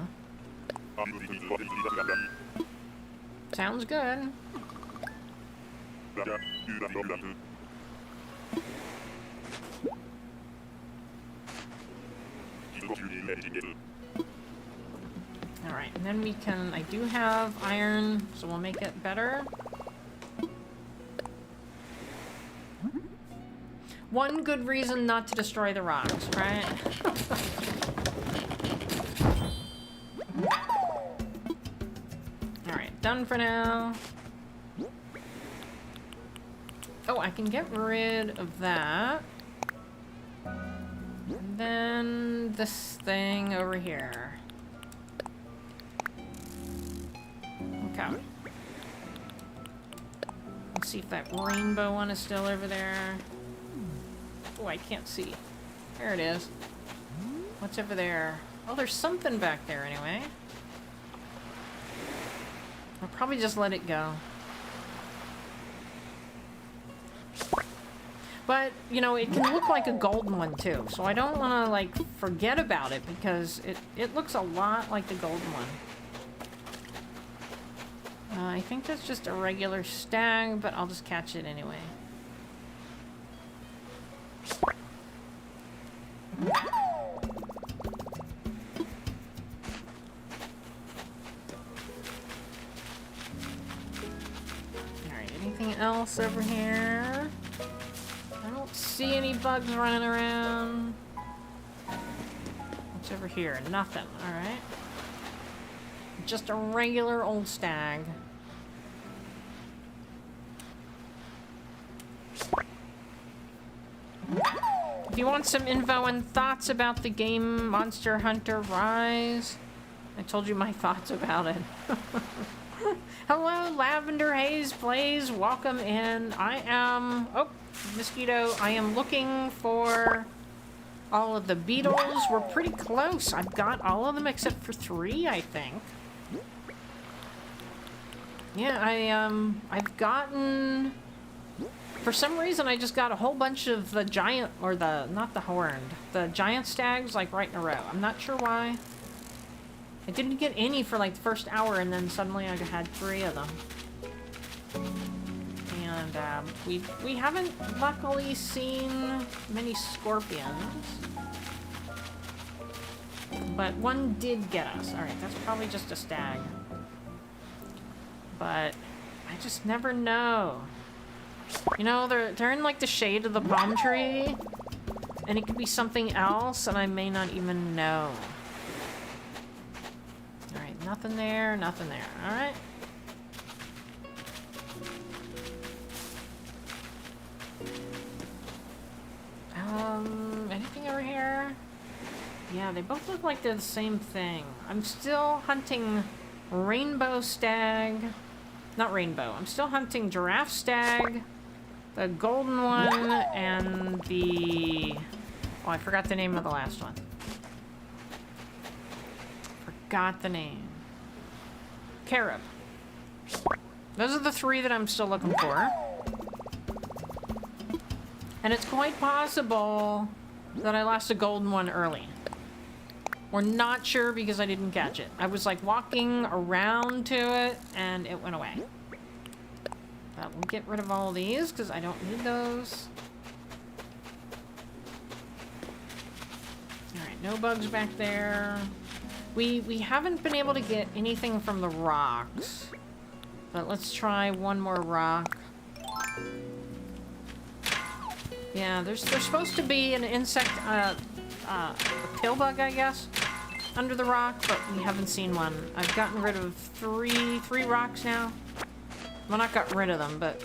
Sounds good. Alright, and then we can... I do have iron, so we'll make it better. One good reason not to destroy the rocks, right? Alright, done for now. Oh, I can get rid of that. And then this thing over here. Okay. Let's see if that rainbow one is still over there. Oh, I can't see. There it is. What's over there? Oh, there's something back there anyway. I'll probably just let it go. But, you know, it can look like a golden one too, so I don't want to, like, forget about it because it looks a lot like the golden one. I think that's just a regular stag, but I'll just catch it anyway. Alright, anything else over here? I don't see any bugs running around. What's over here? Nothing. Alright. Just a regular old stag. If you want some info and thoughts about the game Monster Hunter Rise, I told you my thoughts about it. Hello, Lavender Haze Plays. Welcome in. I am... Oh, mosquito. I am looking for all of the beetles. We're pretty close. I've got all of them except for 3, I think. Yeah, I've gotten... For some reason, I just got a whole bunch of the giant, or the, not the horned, the giant stags, like, right in a row. I'm not sure why. I didn't get any for, like, the first hour, and then suddenly I had 3 of them. And, we haven't luckily seen many scorpions. But one did get us. Alright, that's probably just a stag. But I just never know. You know, they're in like the shade of the palm tree, and it could be something else, and I may not even know. Alright, nothing there, nothing there. Alright. Anything over here? Yeah, they both look like they're the same thing. I'm still hunting rainbow stag. Not rainbow. I'm still hunting giraffe stag, the golden one, and the... Oh, I forgot the name of the last one. Forgot the name. Carib. Those are the 3 that I'm still looking for. And it's quite possible that I lost a golden one early. We're not sure because I didn't catch it. I was like walking around to it and it went away. But we'll get rid of all of these because I don't need those. Alright, no bugs back there. We haven't been able to get anything from the rocks. But let's try one more rock. Yeah, there's supposed to be an insect, a pill bug, I guess, under the rock, but we haven't seen one. I've gotten rid of three rocks now. Well, not got rid of them, but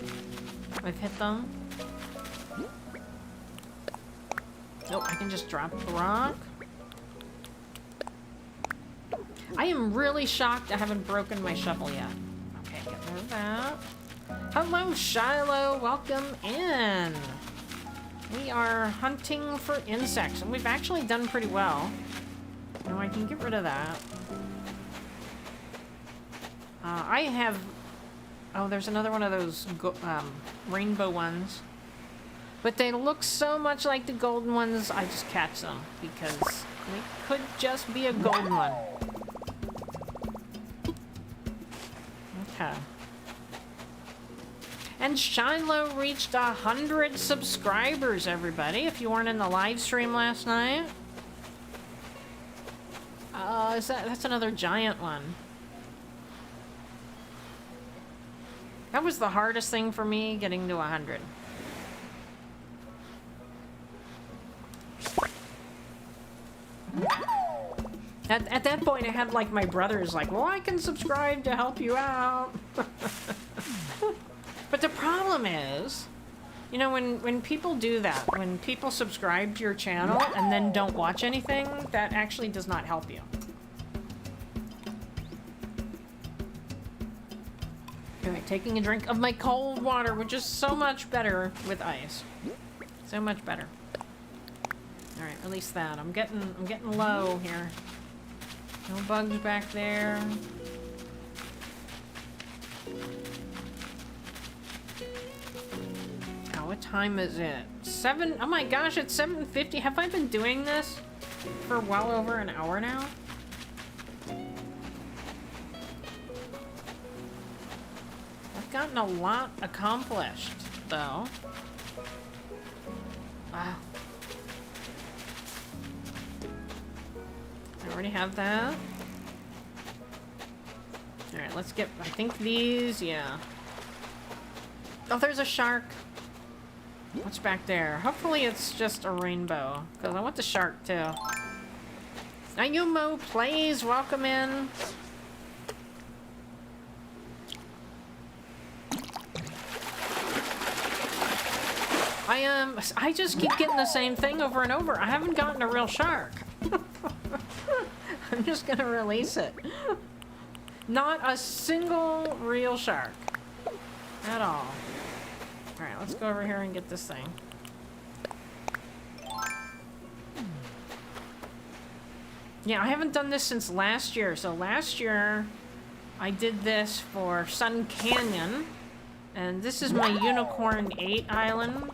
I've hit them. Nope, I can just drop the rock. I am really shocked I haven't broken my shovel yet. Okay, get rid of that. Hello, Shiloh. Welcome in. We are hunting for insects, and we've actually done pretty well. Now I can get rid of that. I have... Oh, there's another one of those rainbow ones. But they look so much like the golden ones, I just catch them. Because they could just be a golden one. Okay. And Shiloh reached 100 subscribers, everybody, if you weren't in the live stream last night. That's another giant one. That was the hardest thing for me, getting to 100. At that point, I had like my brothers like, well, I can subscribe to help you out. But the problem is, you know, when people do that, when people subscribe to your channel and then don't watch anything, that actually does not help you. Alright, taking a drink of my cold water, which is so much better with ice. So much better. Alright, release that. I'm getting low here. No bugs back there. Oh, what time is it? Oh my gosh, it's 7:50. Have I been doing this for well over an hour now? I've gotten a lot accomplished, though. Wow. I already have that. Alright, let's get, I think these, yeah. Oh, there's a shark. What's back there? Hopefully it's just a rainbow, because I want the shark too. Ayumo plays, welcome in. I just keep getting the same thing over and over. I haven't gotten a real shark. I'm just gonna release it. Not a single real shark. At all. Alright, let's go over here and get this thing. Yeah, I haven't done this since last year. So last year, I did this for Sun Canyon. And this is my Unicorn 8 island.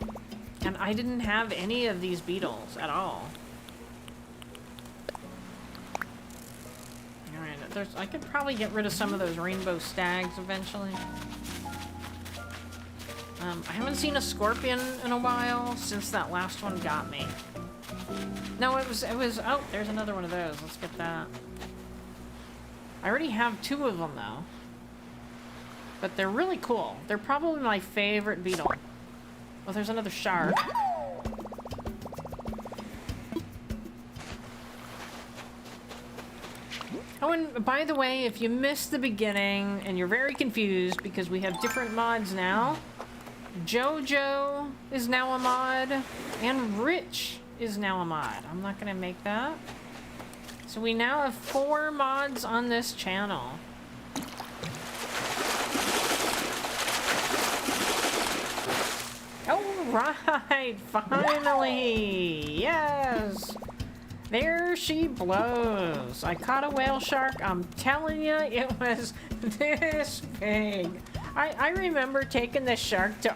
And I didn't have any of these beetles at all. Alright, I could probably get rid of some of those rainbow stags eventually. I haven't seen a scorpion in a while since that last one got me. No, it was, oh, there's another one of those. Let's get that. I already have 2 of them though. But they're really cool. They're probably my favorite beetle. Oh, there's another shark. Oh, and by the way, if you missed the beginning and you're very confused because we have different mods now, Jojo is now a mod, and Rich is now a mod. I'm not gonna make that. So we now have 4 mods on this channel. Alright, finally! Yes! There she blows. I caught a whale shark. I'm telling you, it was this big. I remember taking this shark to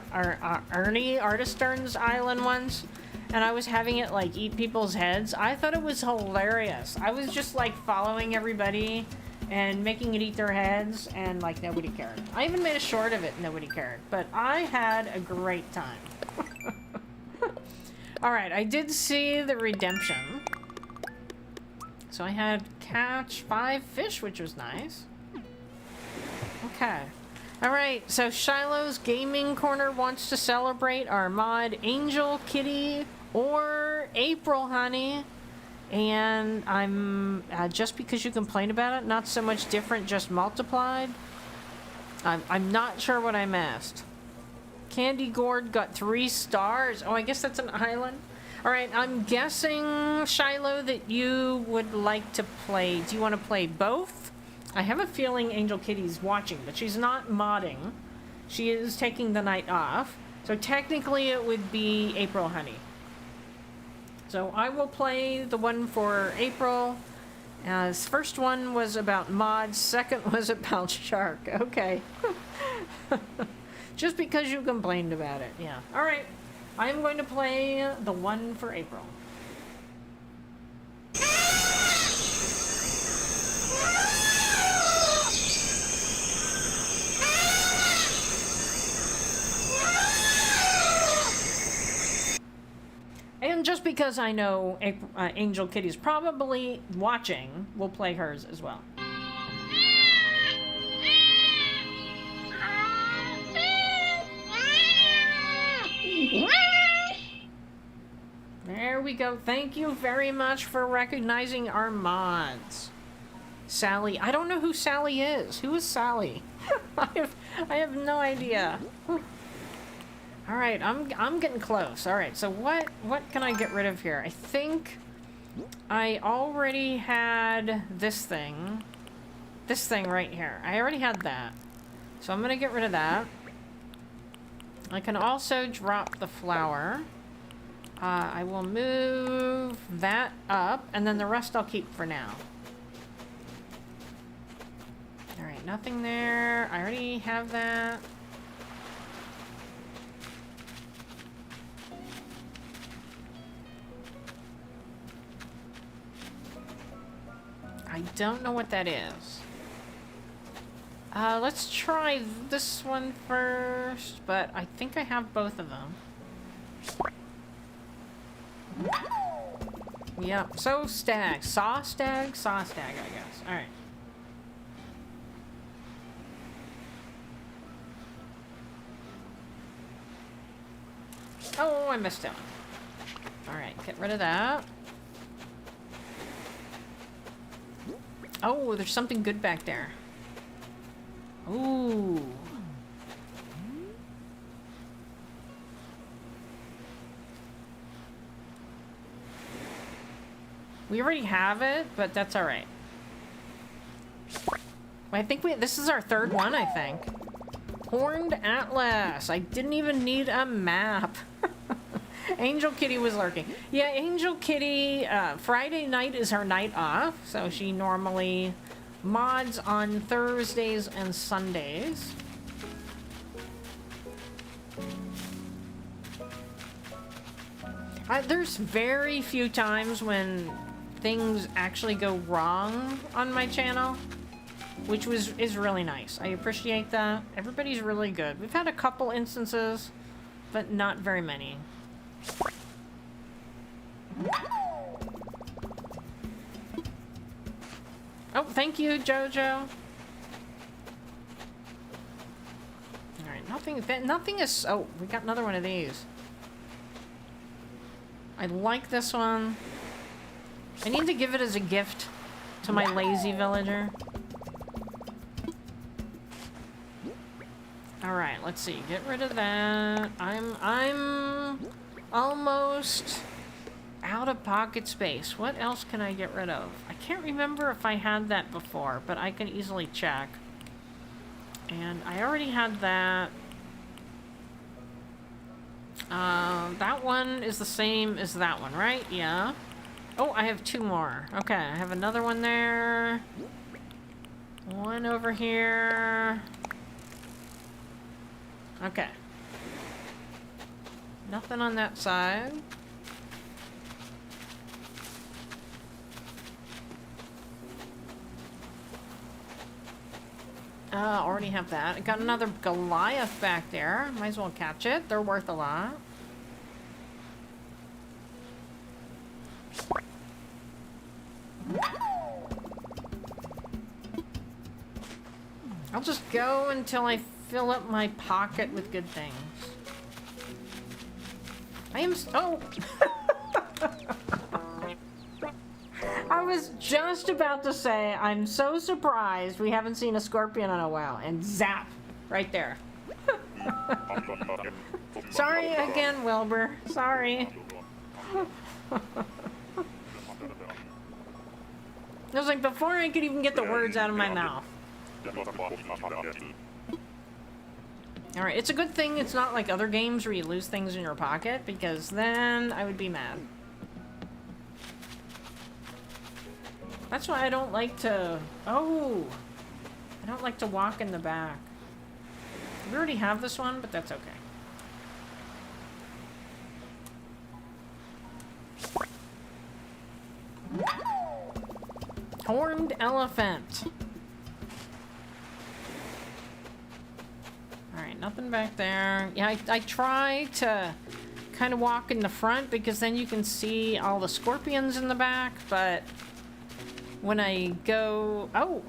Ernie Artistern's island once, and I was having it like eat people's heads. I thought it was hilarious. I was just like following everybody and making it eat their heads, and like nobody cared. I even made a short of it, nobody cared. But I had a great time. Alright, I did see the redemption. So I had catch 5 fish, which was nice. Okay. Alright, so Shiloh's Gaming Corner wants to celebrate our mod Angel Kitty or April Honey. And I'm, just because you complain about it, not so much different, just multiplied. I'm not sure what I missed. Candy Gourd got 3 stars. Oh, I guess that's an island. Alright, I'm guessing, Shiloh, that you would like to play. Do you want to play both? I have a feeling Angel Kitty's watching, but she's not modding. She is taking the night off. So technically it would be April Honey. So I will play the one for April. First one was about mods, second was about shark. Okay. Just because you complained about it, yeah. Alright, I'm going to play the one for April. because I know Angel Kitty's probably watching, we'll play hers as well. There we go. Thank you very much for recognizing our mods. Sally. I don't know who Sally is. Who is Sally? I have no idea. All right, I'm getting close. All right, so what can I get rid of here? I think I already had this thing right here. I already had that, so I'm gonna get rid of that. I can also drop the flower. I will move that up, and then the rest I'll keep for now. All right, nothing there. I already have that. I don't know what that is. Let's try this one first, but I think I have both of them. Yep, so stag. Saw stag, I guess. Alright. Oh, I missed it. Alright, get rid of that. Oh, there's something good back there. Ooh. We already have it, but that's all right. I think this is our third one, I think. Horned Atlas. I didn't even need a map. Angel Kitty was lurking. Yeah, Angel Kitty, Friday night is her night off, so she normally mods on Thursdays and Sundays. There's very few times when things actually go wrong on my channel, which is really nice. I appreciate that. Everybody's really good. We've had a couple instances, but not very many. Oh, thank you, Jojo. Alright, nothing is... Oh, we got another one of these. I like this one. I need to give it as a gift to my lazy villager. Alright, let's see. Get rid of that. I'm almost out of pocket space. What else can I get rid of? I can't remember if I had that before, but I can easily check. And I already had that. That one is the same as that one, right? Yeah. Oh, I have two more. Okay, I have another one there. One over here. Okay. Nothing on that side. Already have that. I got another Goliath back there. Might as well catch it. They're worth a lot. I'll just go until I fill up my pocket with good things. I am... Oh! I was just about to say, I'm so surprised we haven't seen a scorpion in a while. And zap! Right there. Sorry again, Wilbur. Sorry. It was like before I could even get the words out of my mouth. Alright, it's a good thing it's not like other games where you lose things in your pocket, because then I would be mad. That's why I don't like to... Oh! I don't like to walk in the back. We already have this one, but that's okay. Horned elephant. Alright, nothing back there. Yeah, I try to kind of walk in the front because then you can see all the scorpions in the back, but when I go... Oh!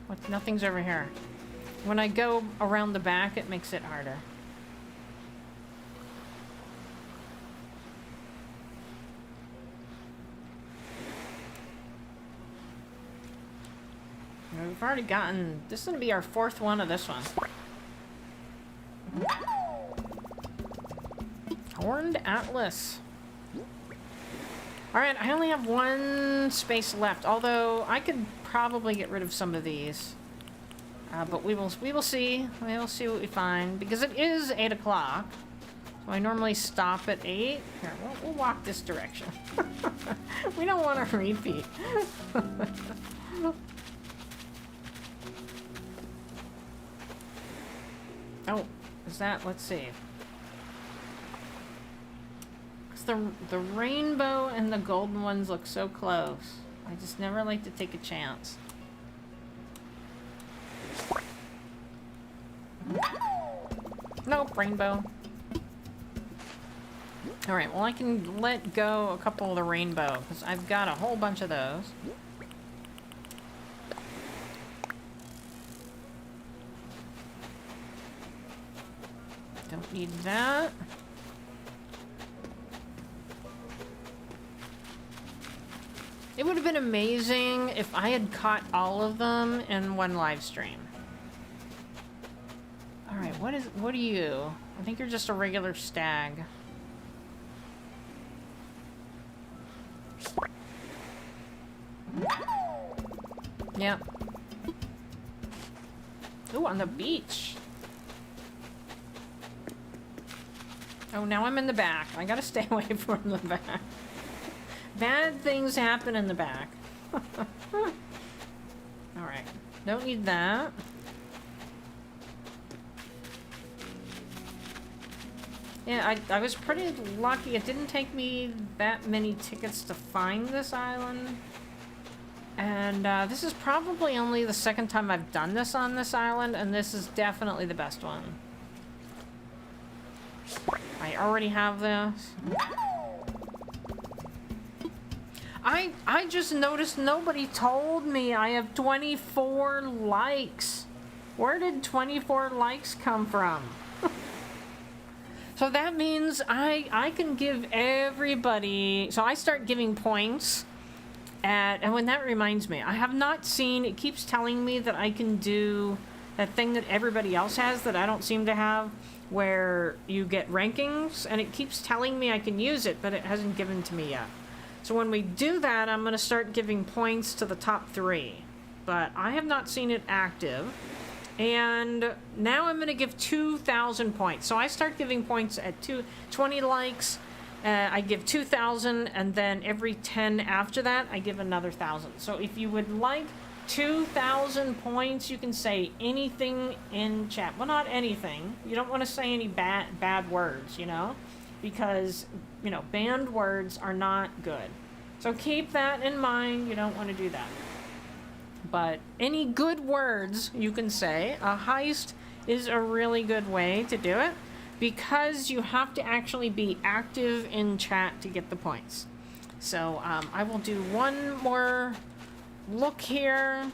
What? Nothing's over here. When I go around the back, it makes it harder. We've already gotten... This is going to be our 4th one of this one. Horned Atlas. Alright, I only have 1 space left, although I could probably get rid of some of these. But we will see. We will see what we find, because it is 8 o'clock. So I normally stop at 8. Here, we'll walk this direction. We don't want to repeat. Oh, is that? Let's see. The rainbow and the golden ones look so close. I just never like to take a chance. Nope, rainbow. Alright, well I can let go a couple of the rainbow, because I've got a whole bunch of those. Don't need that. It would have been amazing if I had caught all of them in one live stream. Alright, what are you? I think you're just a regular stag. Yep. Ooh, on the beach. Oh, now I'm in the back. I gotta stay away from the back. Bad things happen in the back. Alright. Don't need that. Yeah, I was pretty lucky. It didn't take me that many tickets to find this island. And this is probably only the 2nd time I've done this on this island, and this is definitely the best one. I already have this. I just noticed nobody told me I have 24 likes. Where did 24 likes come from? So that means I can give everybody... So I start giving points at... And when that reminds me, I have not seen... It keeps telling me that I can do that thing that everybody else has that I don't seem to have, where you get rankings, and it keeps telling me I can use it, but it hasn't given to me yet. So when we do that, I'm going to start giving points to the top 3. But I have not seen it active. And now I'm going to give 2,000 points. So I start giving points at 20 likes. I give 2,000, and then every 10 after that, I give another 1,000. So if you would like 2,000 points, you can say anything in chat. Well, not anything. You don't want to say any bad words, you know? Because, you know, banned words are not good. So keep that in mind. You don't want to do that. But any good words you can say. A heist is a really good way to do it, because you have to actually be active in chat to get the points. So I will do one more look here.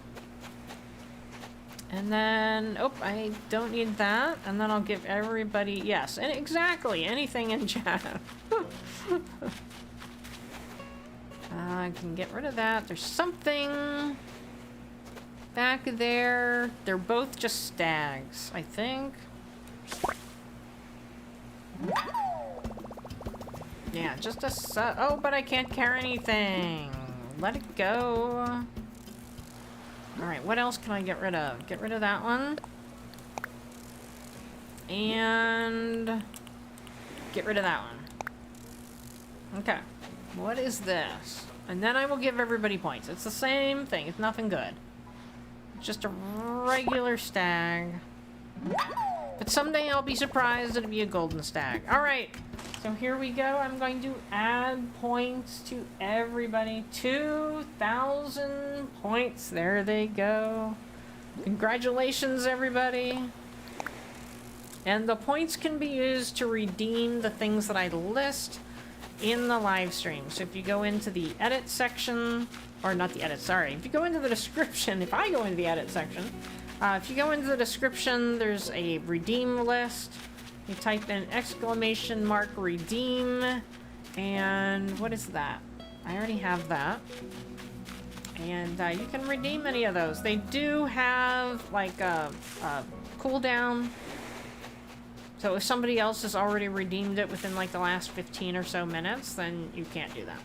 And then, oh, I don't need that. And then I'll give everybody, yes, and exactly, anything in chat. I can get rid of that. There's something back there. They're both just stags, I think. Yeah, just a oh, but I can't carry anything. Let it go. Alright, what else can I get rid of? Get rid of that one. And get rid of that one. Okay. What is this? And then I will give everybody points. It's the same thing. It's nothing good. It's just a regular stag. But someday I'll be surprised it'll be a golden stag. Alright. So here we go. I'm going to add points to everybody. 2,000 points. There they go. Congratulations, everybody. And the points can be used to redeem the things that I list in the live stream. So if you go into the edit section, or not the edit, sorry. If you go into the description, if I go into the edit section, if you go into the description, there's a redeem list. You type in exclamation mark redeem, and what is that? I already have that. And you can redeem any of those. They do have like a cooldown. So if somebody else has already redeemed it within like the last 15 or so minutes, then you can't do that.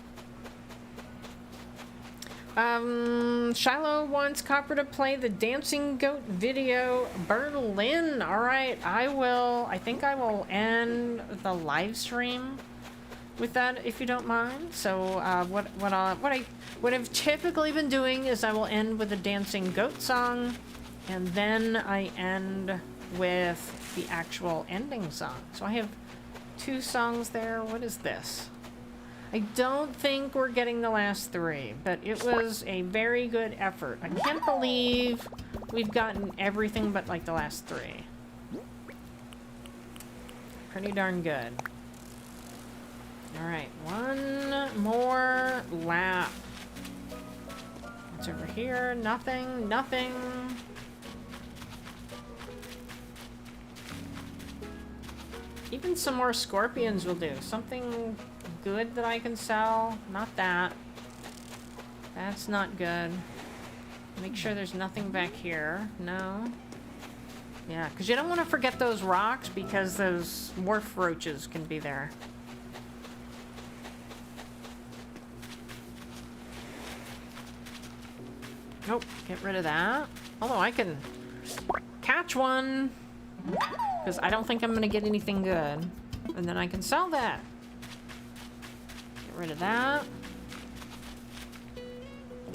Shiloh wants Copper to play the Dancing Goat video Berlin. All right, I think I will end the live stream with that, if you don't mind. So what I've typically been doing is I will end with a Dancing Goat song, and then I end with the actual ending song. So I have 2 songs there. What is this? I don't think we're getting the last 3, but it was a very good effort. I can't believe we've gotten everything but like the last 3. Pretty darn good. Alright, one more lap. What's over here? Nothing, nothing. Even some more scorpions will do. Something good that I can sell. Not that. That's not good. Make sure there's nothing back here. No. Yeah, because you don't want to forget those rocks, because those wharf roaches can be there. Nope, get rid of that. Although I can catch one, because I don't think I'm going to get anything good. And then I can sell that. Get rid of that.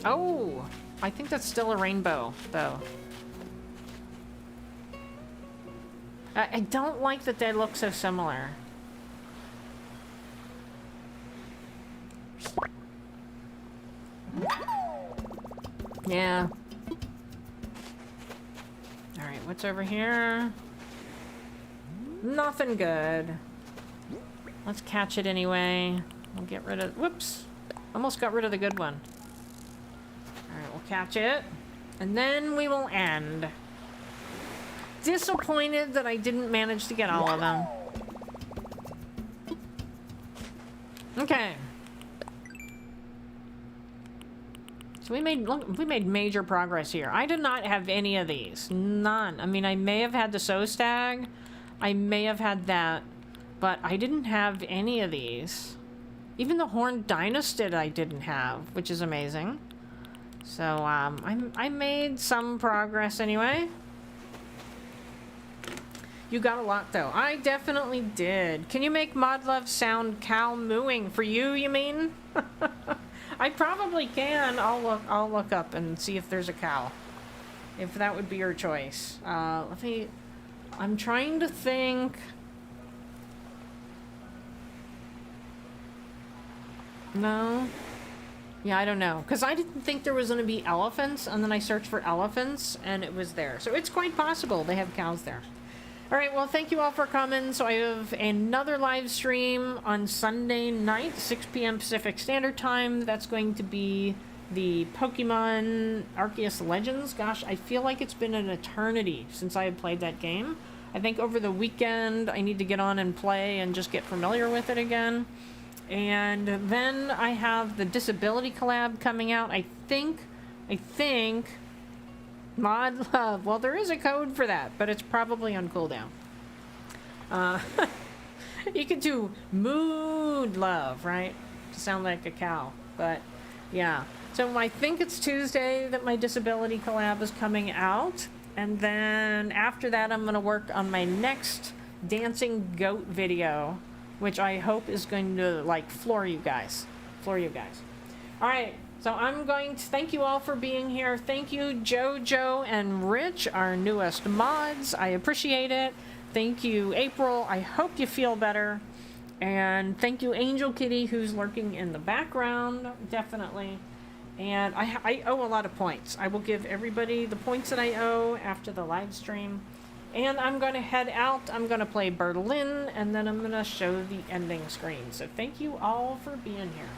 Oh, I think that's still a rainbow, though. I don't like that they look so similar. Yeah. Alright, what's over here? Nothing good. Let's catch it anyway. We'll get rid of... Whoops! Almost got rid of the good one. Alright, we'll catch it. And then we will end. Disappointed that I didn't manage to get all of them. Okay. So we made major progress here. I did not have any of these. None. I mean, I may have had the sow stag. I may have had that. But I didn't have any of these. Even the horned dynastid I didn't have, which is amazing. So, I made some progress anyway. You got a lot, though. I definitely did. Can you make Modlove sound cow mooing? For you, you mean? I probably can. I'll look up and see if there's a cow. If that would be your choice. I'm trying to think. No. Yeah, I don't know. Because I didn't think there was going to be elephants, and then I searched for elephants, and it was there. So it's quite possible they have cows there. All right, well, thank you all for coming. So I have another live stream on Sunday night, 6 p.m. Pacific Standard Time. That's going to be the Pokemon Arceus Legends. Gosh, I feel like it's been an eternity since I had played that game. I think over the weekend I need to get on and play and just get familiar with it again. And then I have the Disability collab coming out. I think Mod Love. Well, there is a code for that, but it's probably on cooldown. You could do Mood Love, right? To sound like a cow. But, yeah. So I think it's Tuesday that my Disability collab is coming out. And then after that, I'm going to work on my next Dancing Goat video, which I hope is going to, like, floor you guys. All right. So I'm going to thank you all for being here. Thank you, Jojo and Rich, our newest mods. I appreciate it. Thank you, April. I hope you feel better. And thank you, Angel Kitty, who's lurking in the background, definitely. And I owe a lot of points. I will give everybody the points that I owe after the live stream. And I'm going to head out. I'm going to play Berlin, and then I'm going to show the ending screen. So thank you all for being here.